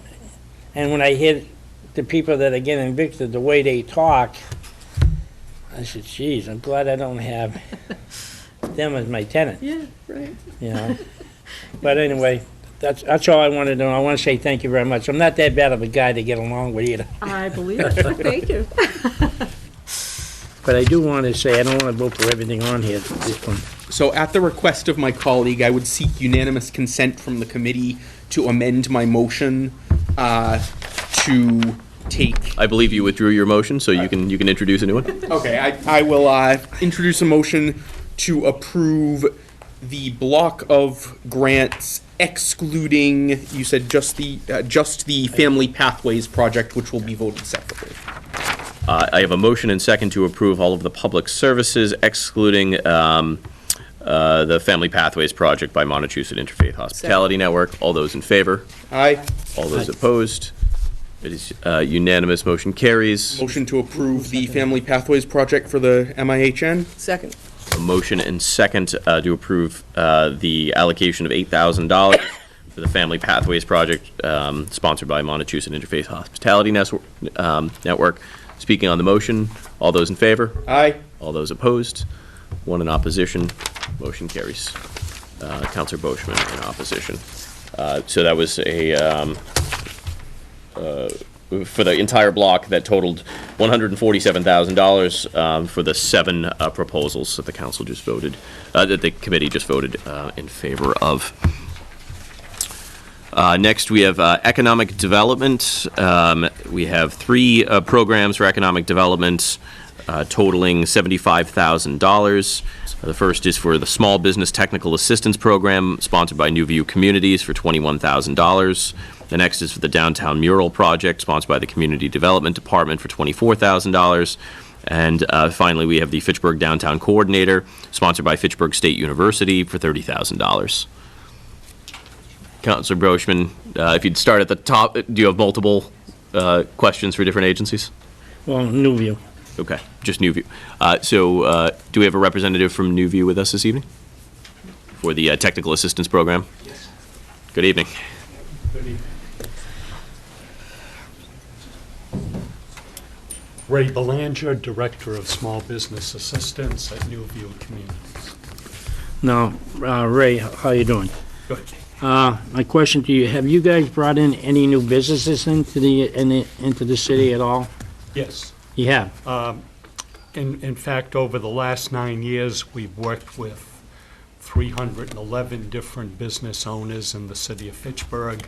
and when I hear the people that are getting evicted, the way they talk, I said, geez, I'm glad I don't have them as my tenant. Yeah, right. You know? But anyway, that's all I wanted to know. I want to say thank you very much. I'm not that bad of a guy to get along with either. I believe it. Thank you. But I do want to say, I don't want to vote for everything on here, this one. So at the request of my colleague, I would seek unanimous consent from the committee to amend my motion to take. I believe you withdrew your motion, so you can introduce a new one. Okay, I will introduce a motion to approve the block of grants excluding, you said just the Family Pathways project, which will be voted separately. I have a motion and second to approve all of the public services excluding the Family Pathways project by Montechusett Interfaith Hospitality Network. All those in favor? Aye. All those opposed? It is unanimous. Motion carries. Motion to approve the Family Pathways project for the MIHN. Second. A motion and second to approve the allocation of $8,000 for the Family Pathways project sponsored by Montechusett Interfaith Hospitality Network. Speaking on the motion, all those in favor? Aye. All those opposed? One in opposition. Motion carries. Counselor Boschman in opposition. So that was for the entire block that totaled $147,000 for the 7 proposals that the council just voted, that the committee just voted in favor of. Next, we have economic development. We have 3 programs for economic development totaling $75,000. The first is for the Small Business Technical Assistance Program, sponsored by New View Communities for $21,000. The next is for the Downtown Mural Project, sponsored by the Community Development Department for $24,000. And finally, we have the Fitchburg Downtown Coordinator, sponsored by Fitchburg State University for $30,000. Councilor Brochman, if you'd start at the top, do you have multiple questions for different agencies? Well, New View. Okay, just New View. So do we have a representative from New View with us this evening for the Technical Assistance Program? Yes. Good evening. Good evening. Ray Belanger, Director of Small Business Assistance at New View Communities. Now, Ray, how you doing? Good. My question to you, have you guys brought in any new businesses into the city at all? Yes. You have? In fact, over the last 9 years, we've worked with 311 different business owners in the city of Fitchburg,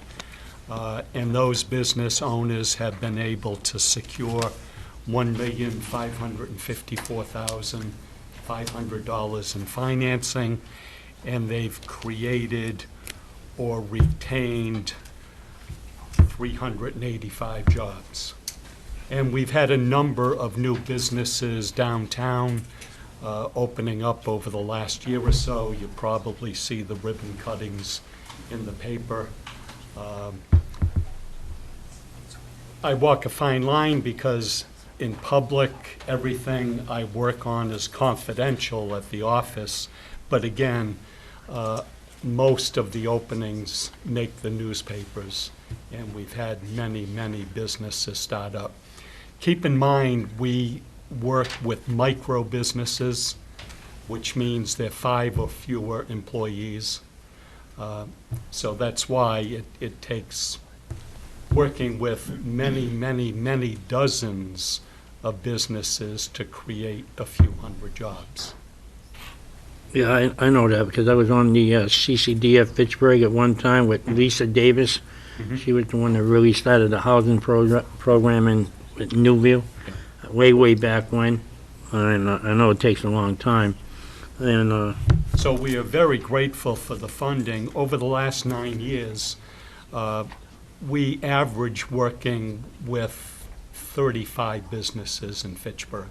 and those business owners have been able to secure $1,554,500 in financing, and they've created or retained 385 jobs. And we've had a number of new businesses downtown opening up over the last year or so. You probably see the ribbon cuttings in the paper. I walk a fine line because in public, everything I work on is confidential at the office. But again, most of the openings make the newspapers, and we've had many, many businesses start up. Keep in mind, we work with micro businesses, which means they're 5 or fewer employees. So that's why it takes working with many, many, many dozens of businesses to create a few hundred jobs. Yeah, I know that because I was on the CCDF Fitchburg at one time with Lisa Davis. She was the one that really started the housing program in New View, way back when. And I know it takes a long time. And so we are very grateful for the funding. Over the last 9 years, we average working with 35 businesses in Fitchburg.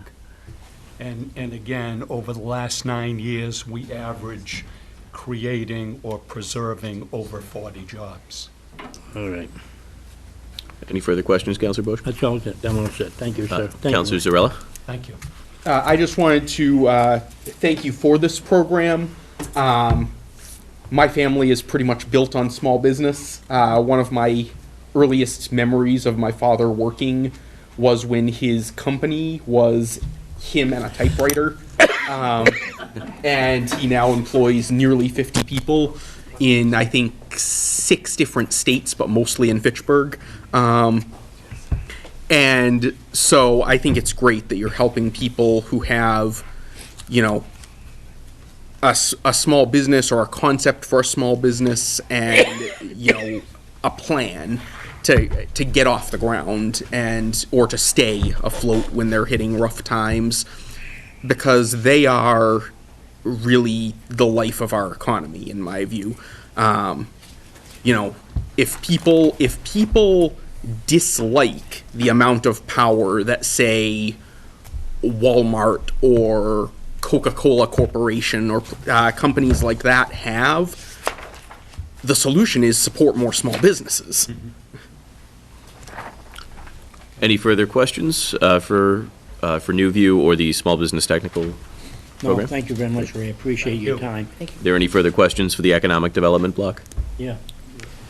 And again, over the last 9 years, we average creating or preserving over 40 jobs. all right. Any further questions, Councilor Bush? That's all set. That one's it. Thank you, sir. Thank you. Councilor Zarella? Thank you. I just wanted to thank you for this program. My family is pretty much built on small business. One of my earliest memories of my father working was when his company was him and a typewriter. And he now employs nearly 50 people in, I think, 6 different states, but mostly in Fitchburg. And so I think it's great that you're helping people who have, you know, a small business or a concept for a small business and, you know, a plan to get off the ground and or to stay afloat when they're hitting rough times, because they are really the life of our economy, in my view. You know, if people dislike the amount of power that, say, Walmart or Coca-Cola Corporation or companies like that have, the solution is support more small businesses. Any further questions for New View or the Small Business Technical Program? No, thank you very much, Ray. Appreciate your time. Are there any further questions for the Economic Development Block? Yeah.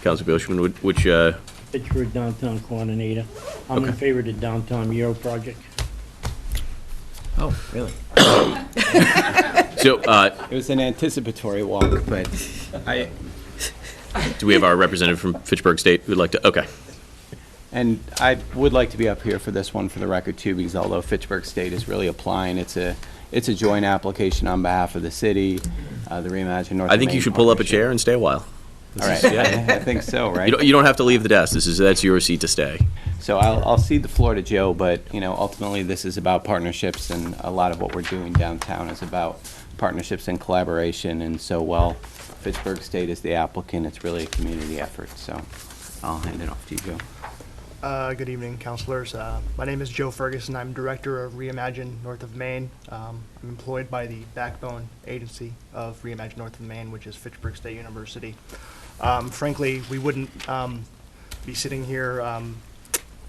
Councilor Billshman, which Pittsburgh Downtown Coordinator. I'm in favor of the Downtown Mural Project. Oh, really? So, it was an anticipatory walk, but do we have our representative from Fitchburg State who'd like to? Okay. And I would like to be up here for this one for the record too, because although Fitchburg State is really applying, it's a joint application on behalf of the city, the Reimagine North. I think you should pull up a chair and stay a while. All right, I think so, right? You don't have to leave the desk. That's your seat to stay. So I'll cede the floor to Joe, but, ultimately, this is about partnerships, and a lot of what we're doing downtown is about partnerships and collaboration, and so while Fitchburg State is the applicant, it's really a community effort, so I'll hand it off to you, Joe. Good evening, councilors. My name is Joe Ferguson. I'm Director of Reimagine North of Maine. I'm employed by the backbone agency of Reimagine North of Maine, which is Fitchburg State University. Frankly, we wouldn't be sitting here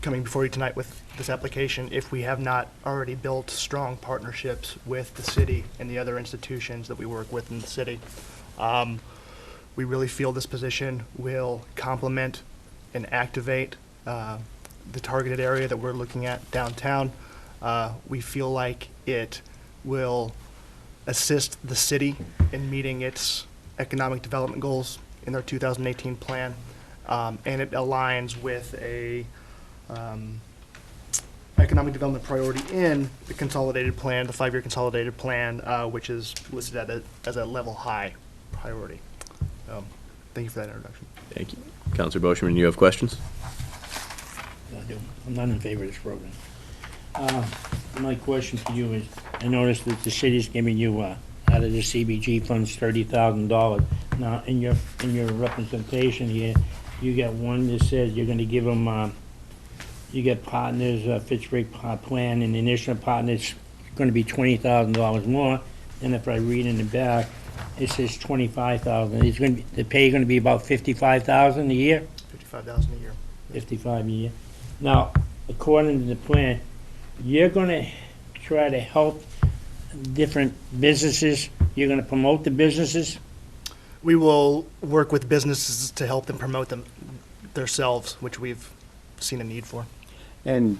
coming before you tonight with this application if we have not already built strong partnerships with the city and the other institutions that we work with in the city. We really feel this position will complement and activate the targeted area that we're looking at downtown. We feel like it will assist the city in meeting its economic development goals in their 2018 plan, and it aligns with a economic development priority in the consolidated plan, the 5-year consolidated plan, which is listed as a level high priority. Thank you for that introduction. Thank you. Councilor Boschman, you have questions? I do. I'm not in favor of this program. My question to you is, I noticed that the city's giving you, out of the CBG funds, $30,000. Now, in your representation here, you got one that says you're gonna give them, you get partners, Fitchburg Plan, and the initial partner's gonna be $20,000 more. And if I read in the back, it says $25,000. It's gonna be, the pay gonna be about $55,000 a year? $55,000 a year. 55 a year. Now, according to the plan, you're gonna try to help different businesses, you're gonna promote the businesses? We will work with businesses to help them promote them themselves, which we've seen a need for. And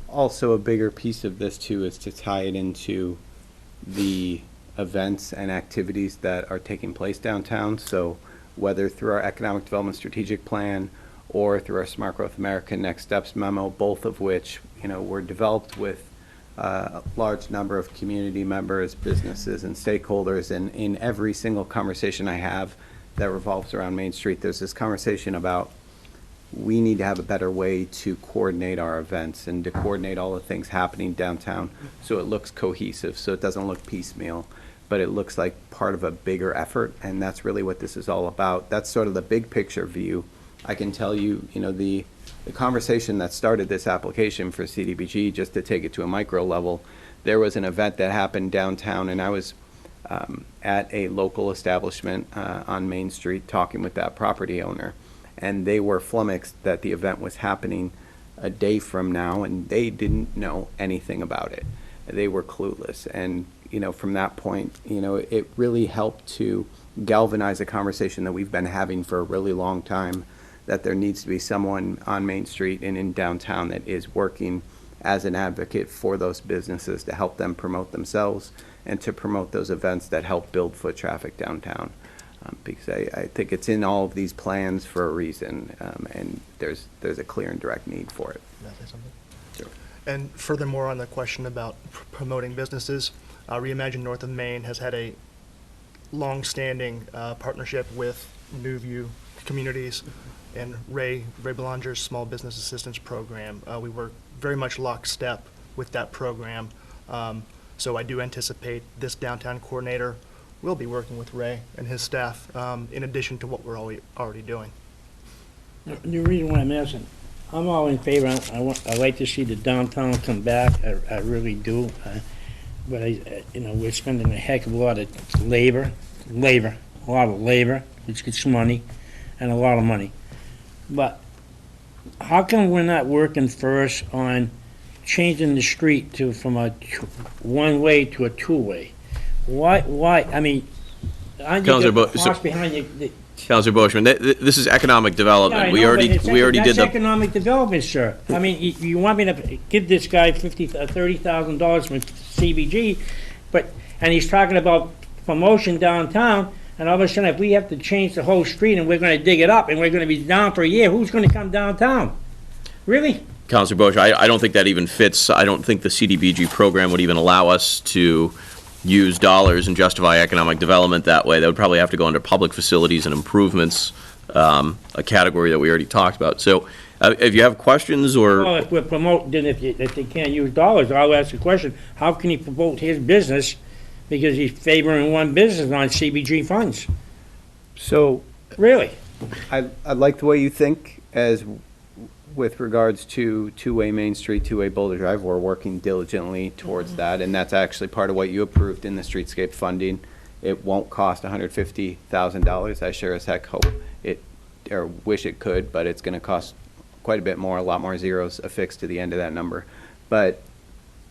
also a bigger piece of this too is to tie it into the events and activities that are taking place downtown. So whether through our Economic Development Strategic Plan or through our Smart Growth America Next Steps memo, both of which, were developed with a large number of community members, businesses, and stakeholders. And in every single conversation I have that revolves around Main Street, there's this conversation about we need to have a better way to coordinate our events and to coordinate all the things happening downtown so it looks cohesive, so it doesn't look piecemeal, but it looks like part of a bigger effort, and that's really what this is all about. That's sort of the big picture view. I can tell you, the conversation that started this application for CDBG, just to take it to a micro level, there was an event that happened downtown, and I was at a local establishment on Main Street talking with that property owner, and they were flummoxed that the event was happening a day from now, and they didn't know anything about it. They were clueless, and from that point, it really helped to galvanize a conversation that we've been having for a really long time, that there needs to be someone on Main Street and in downtown that is working as an advocate for those businesses to help them promote themselves and to promote those events that help build foot traffic downtown. Because I think it's in all of these plans for a reason, and there's a clear and direct need for it. Can I say something? Sure. And furthermore, on the question about promoting businesses, Reimagine North of Maine has had a long-standing partnership with Newview Communities and Ray Belanger's Small Business Assistance Program. We work very much lockstep with that program. So I do anticipate this downtown coordinator will be working with Ray and his staff in addition to what we're already doing. The reason why I'm asking, I'm all in favor. I like to see the downtown come back. I really do. But we're spending a heck of a lot of labor, a lot of labor, which gets money, and a lot of money. But how come we're not working first on changing the street from a one-way to a two-way? Why? I mean, I think the cost behind you. Councilor Boschman, this is economic development. Yeah, we already did that's the economic development, sir. I mean, you want me to give this guy $30,000 from CBG, and he's talking about promotion downtown, and all of a sudden, if we have to change the whole street and we're going to dig it up and we're going to be down for a year, who's going to come downtown? Really? Councilor Boschman, I don't think that even fits. I don't think the CDBG program would even allow us to use dollars and justify economic development that way, that would probably have to go under public facilities and improvements, a category that we already talked about. So if you have questions Well, or, if we're promoting, then if they can't use dollars, I'll ask the question, how can he promote his business because he's favoring one business on CBG funds? So Really? I like the way you think as with regards to two-way Main Street, two-way Boulder Drive. We're working diligently towards that, and that's actually part of what you approved in the streetscape funding. It won't cost $150,000. I sure as heck hope it, or wish it could, but it's gonna cost quite a bit more, a lot more zeros affixed to the end of that number. But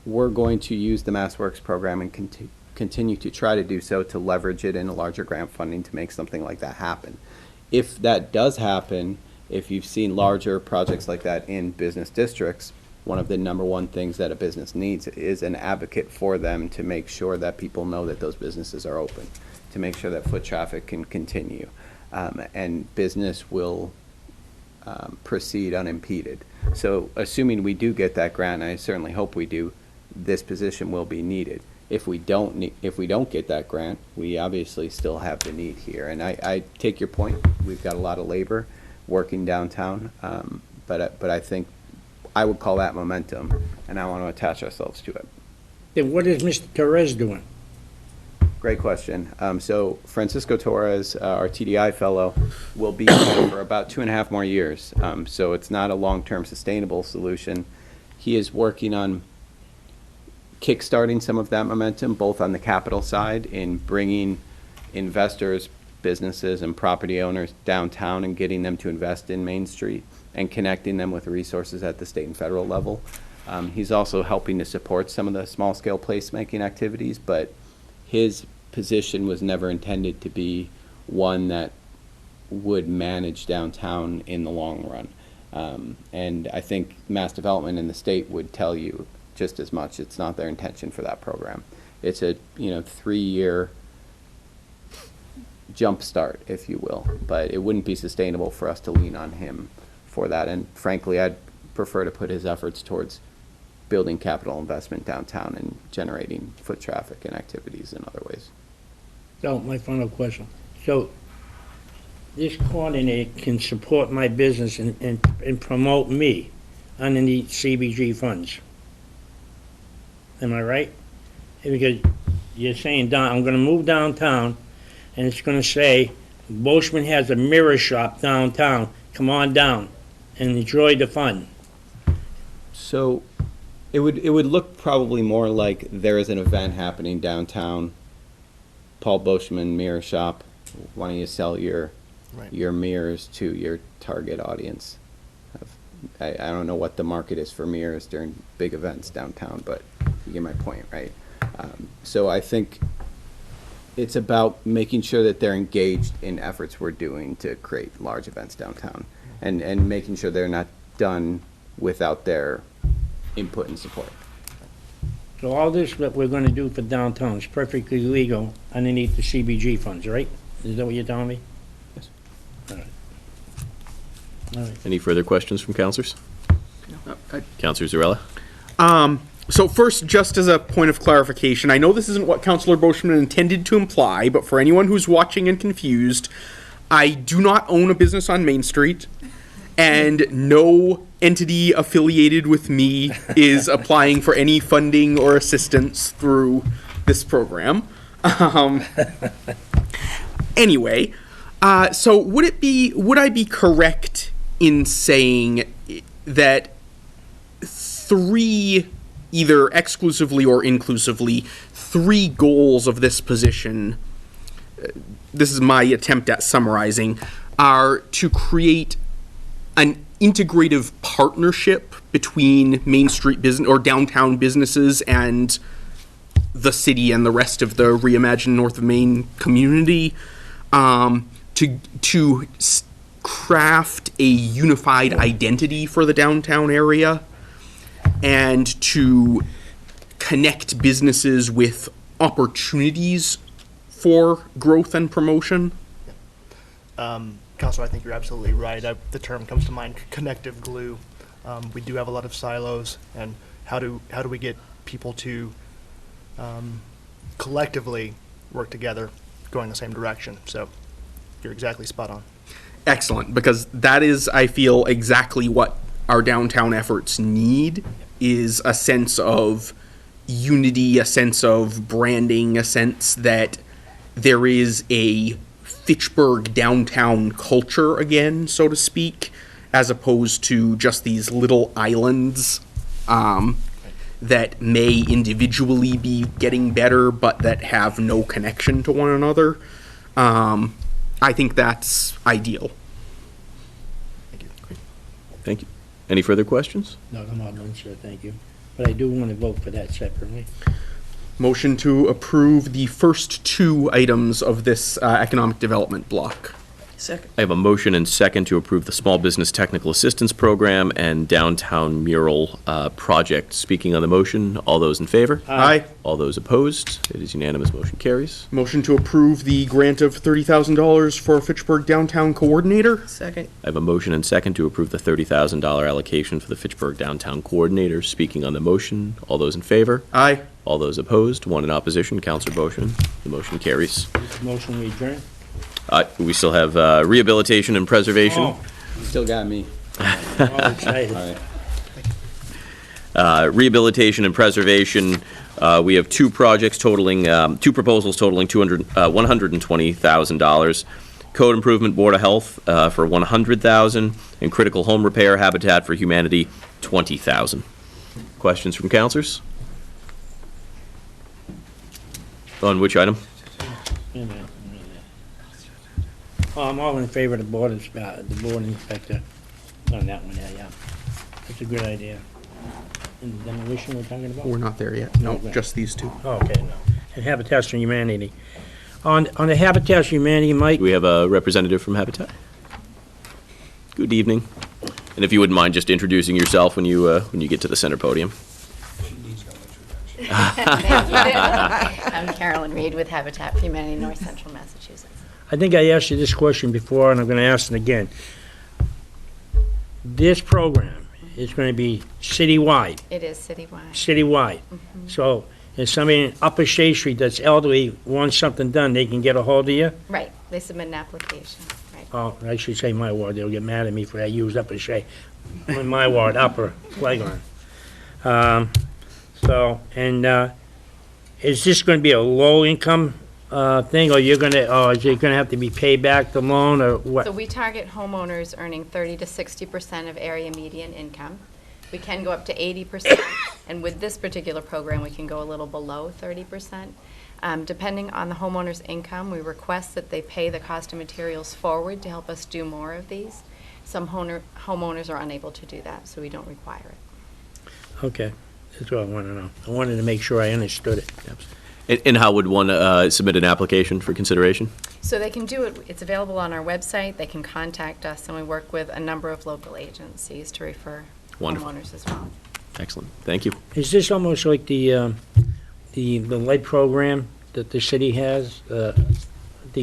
we're going to use the MassWorks program and continue to try to do so, to leverage it in a larger grant funding to make something like that happen. If that does happen, if you've seen larger projects like that in business districts, one of the number one things that a business needs is an advocate for them to make sure that people know that those businesses are open, to make sure that foot traffic can continue, and business will proceed unimpeded. So assuming we do get that grant, and I certainly hope we do, this position will be needed. If we don't get that grant, we obviously still have the need here. And I take your point. We've got a lot of labor working downtown, but I think I would call that momentum, and I want to attach ourselves to it. Then what is Mr. Torres doing? Great question. So Francisco Torres, our TDI fellow, will be here for about 2.5 more years. So it's not a long-term sustainable solution. He is working on kickstarting some of that momentum, both on the capital side in bringing investors, businesses, and property owners downtown and getting them to invest in Main Street and connecting them with resources at the state and federal level. He's also helping to support some of the small-scale placemaking activities, but his position was never intended to be one that would manage downtown in the long run. And I think Mass Development in the state would tell you just as much. It's not their intention for that program. It's a 3-year jump start, if you will, but it wouldn't be sustainable for us to lean on him for that. And frankly, I'd prefer to put his efforts towards building capital investment downtown and generating foot traffic and activities in other ways. So, my final question. So, this coordinator can support my business and promote me underneath CBG funds. Am I right? Because you're saying, I'm gonna move downtown, and it's gonna say, Boschman has a mirror shop downtown, come on down and enjoy the fun. So it would look probably more like there is an event happening downtown, Paul Boschman Mirror Shop, why don't you sell your mirrors to your target audience? I don't know what the market is for mirrors during big events downtown, but you get my point, right? So I think it's about making sure that they're engaged in efforts we're doing to create large events downtown, and making sure they're not done without their input and support. So all this that we're gonna do for downtown is perfectly legal underneath the CBG funds, right? Is that what you're telling me? Yes. All right. All right. any further questions from counselors? Counselor Zarella? So first, just as a point of clarification, I know this isn't what Councilor Boschman intended to imply, but for anyone who's watching and confused, I do not own a business on Main Street, and no entity affiliated with me is applying for any funding or assistance through this program. Anyway, so would I be correct in saying that 3, either exclusively or inclusively, 3 goals of this position, this is my attempt at summarizing, are to create an integrative partnership between Main Street business or downtown businesses and the city and the rest of the Reimagine North of Main community, to craft a unified identity for the downtown area, and to connect businesses with opportunities for growth and promotion. Counselor, I think you're absolutely right. The term comes to mind, connective glue. We do have a lot of silos, and how do we get people to collectively work together, going the same direction. So you're exactly spot on. Excellent, because that is, I feel, exactly what our downtown efforts need, is a sense of unity, a sense of branding, a sense that there is a Fitchburg downtown culture again, so to speak, as opposed to just these little islands that may individually be getting better, but that have no connection to one another. I think that's ideal. Thank you. Any further questions? No, I'm not done, sir, thank you. But I do want to vote for that separately. Motion to approve the first two items of this economic development block. Second. I have a motion and second to approve the Small Business Technical Assistance Program and Downtown Mural Project. Speaking on the motion, all those in favor? Aye. All those opposed? It is unanimous, motion carries. Motion to approve the grant of $30,000 for Fitchburg Downtown Coordinator. Second. I have a motion and second to approve the $30,000 allocation for the Fitchburg Downtown Coordinator. Speaking on the motion, all those in favor? Aye. All those opposed? One in opposition, Counselor Boishman. The motion carries. Motion we adjourn? We still have rehabilitation and preservation. Oh, You still got me. all excited. All right. Rehabilitation and preservation, we have two projects totaling, two proposals totaling $120,000. Code Improvement Board of Health for $100,000, and Critical Home Repair Habitat for Humanity, $20,000. Questions from counselors? On which item? Wait a minute. I'm all in favor of the board inspector on that one, yeah. That's a good idea. And the demolition we're talking about? We're not there yet. No, Okay. just these two. Oh, okay, no. And Habitat for Humanity. On the Habitat for Humanity, Mike, Do we have a representative from Habitat? Good evening. And if you wouldn't mind just introducing yourself when you get to the center podium. I'm Carolyn Reed with Habitat for Humanity, North Central Massachusetts. I think I asked you this question before, and I'm going to ask it again. This program is going to be citywide. It is citywide. Citywide. So if somebody in Upper Shea Street that's elderly wants something done, they can get a hold of you? Right, they submit an application, right. Oh, I should say my ward. They'll get mad at me for I used Upper Shea. In my ward, Upper Playground. Is this going to be a low-income thing, or is it going to have to be paid back the loan, or what? So we target homeowners earning 30 to 60% of area median income. We can go up to 80%, and with this particular program, we can go a little below 30%. Depending on the homeowner's income, we request that they pay the cost of materials forward to help us do more of these. Some homeowners are unable to do that, so we don't require it. Okay, that's what I want to know. I wanted to make sure I understood it. And how would one submit an application for consideration? So they can do it, it's available on our website, they can contact us, and we work with a number of local agencies to refer Wonderful. homeowners as well. Excellent, thank you. Is this almost like the lead program that the city has? The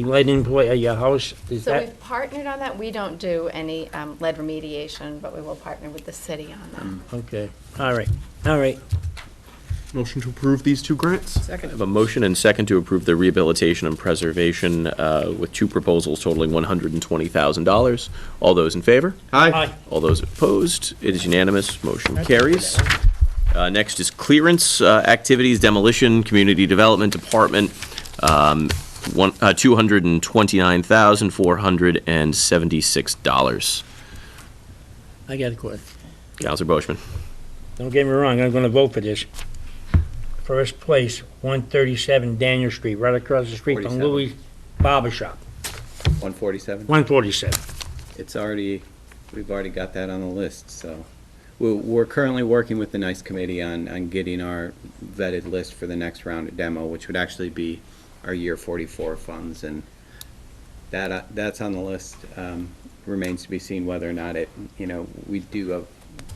lead in your house? Is So that? we've partnered on that. We don't do any lead remediation, but we will partner with the city on that. Okay, all right. Motion to approve these two grants. I have a motion and second to approve the rehabilitation and preservation with two proposals totaling $120,000. All those in favor? Aye. All those opposed? It is unanimous, motion carries. Next is clearance activities, demolition, community development department, $229,476. I got a question. Counselor Boishman. Don't get me wrong, I'm gonna vote for this. First place, 137 Daniel Street, right across the street from 47. Louis Barber Shop. 147? 147. We've already got that on the list, so. We're currently working with the NICE committee on getting our vetted list for the next round of demo, which would actually be our year 44 funds, and that's on the list. Remains to be seen whether or not we do a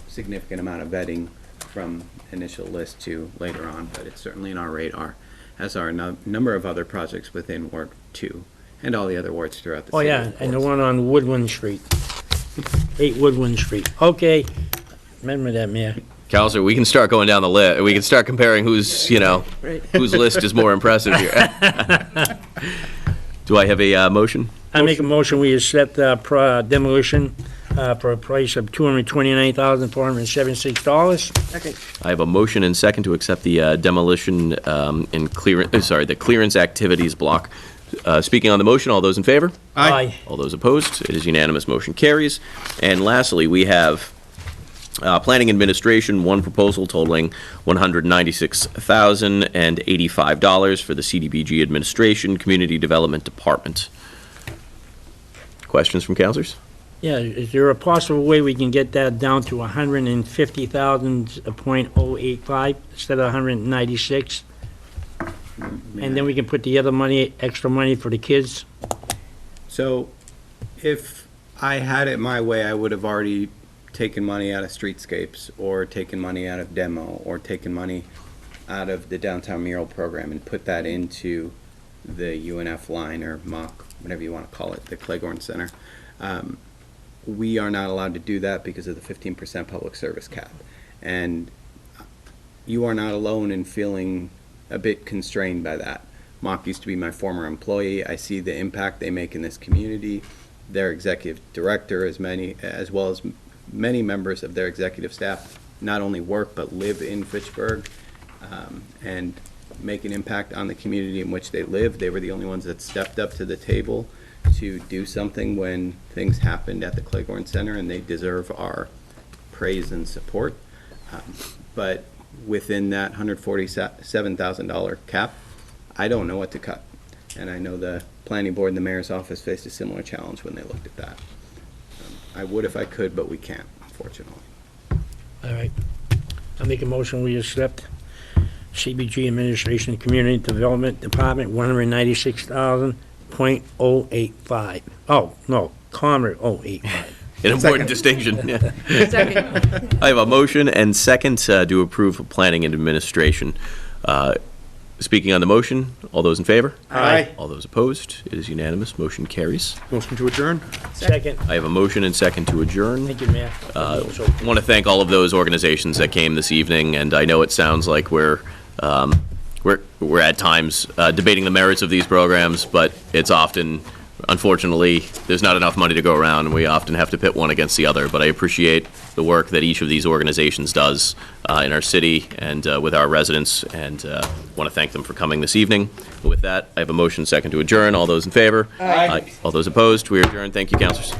significant amount of vetting from initial list to later on, but it's certainly in our radar, as are a number of other projects within Ward 2 and all the other wards throughout the city. Oh, yeah, and the one on Woodland Street, 8 Woodland Street. Okay, remember that, Mayor. Counselor, we can start going down the list. We can start comparing who's, whose list is more impressive here. Do I have a motion? I make a motion, we accept demolition for a price of $229,476. Second. I have a motion and second to accept the demolition and clearance, the clearance activities block. Speaking on the motion, all those in favor? Aye. All those opposed? It is unanimous, motion carries. And lastly, we have Planning Administration, one proposal totaling $196,085 for the CDBG Administration Community Development Department. Questions from councilors? Yeah, is there a possible way we can get that down to 150,000.085 instead of 196? And then we can put the other money, extra money for the kids? So if I had it my way, I would have already taken money out of streetscapes, or taken money out of demo, or taken money out of the downtown mural program and put that into the UNF line, or MOC, whatever you want to call it, the Cleghorn Center. We are not allowed to do that because of the 15% public service cap. And you are not alone in feeling a bit constrained by that. MOC used to be my former employee. I see the impact they make in this community. Their executive director, as well as many members of their executive staff, not only work but live in Fitchburg and make an impact on the community in which they live. They were the only ones that stepped up to the table to do something when things happened at the Cleghorn Center, and they deserve our praise and support. But within that $147,000 cap, I don't know what to cut. And I know the planning board and the mayor's office faced a similar challenge when they looked at that. I would if I could, but we can't, unfortunately. All right. I'll make a motion, we accept CBG Administration Community Development Department, $196,000.085. Oh, no, comma 085. An important distinction. Yeah. Second. I have a motion and second to approve Planning and Administration. Speaking on the motion, all those in favor? Aye. All those opposed? It is unanimous, motion carries. Motion to adjourn? Second. I have a motion and second to adjourn. Thank you, Mayor. I want to thank all of those organizations that came this evening, and I know it sounds like we're at times debating the merits of these programs, but it's often, unfortunately, there's not enough money to go around, and we often have to pit one against the other. But I appreciate the work that each of these organizations does in our city and with our residents, and want to thank them for coming this evening. With that, I have a motion second to adjourn. All those in favor? Aye. All those opposed? We are adjourned. Thank you, councilors.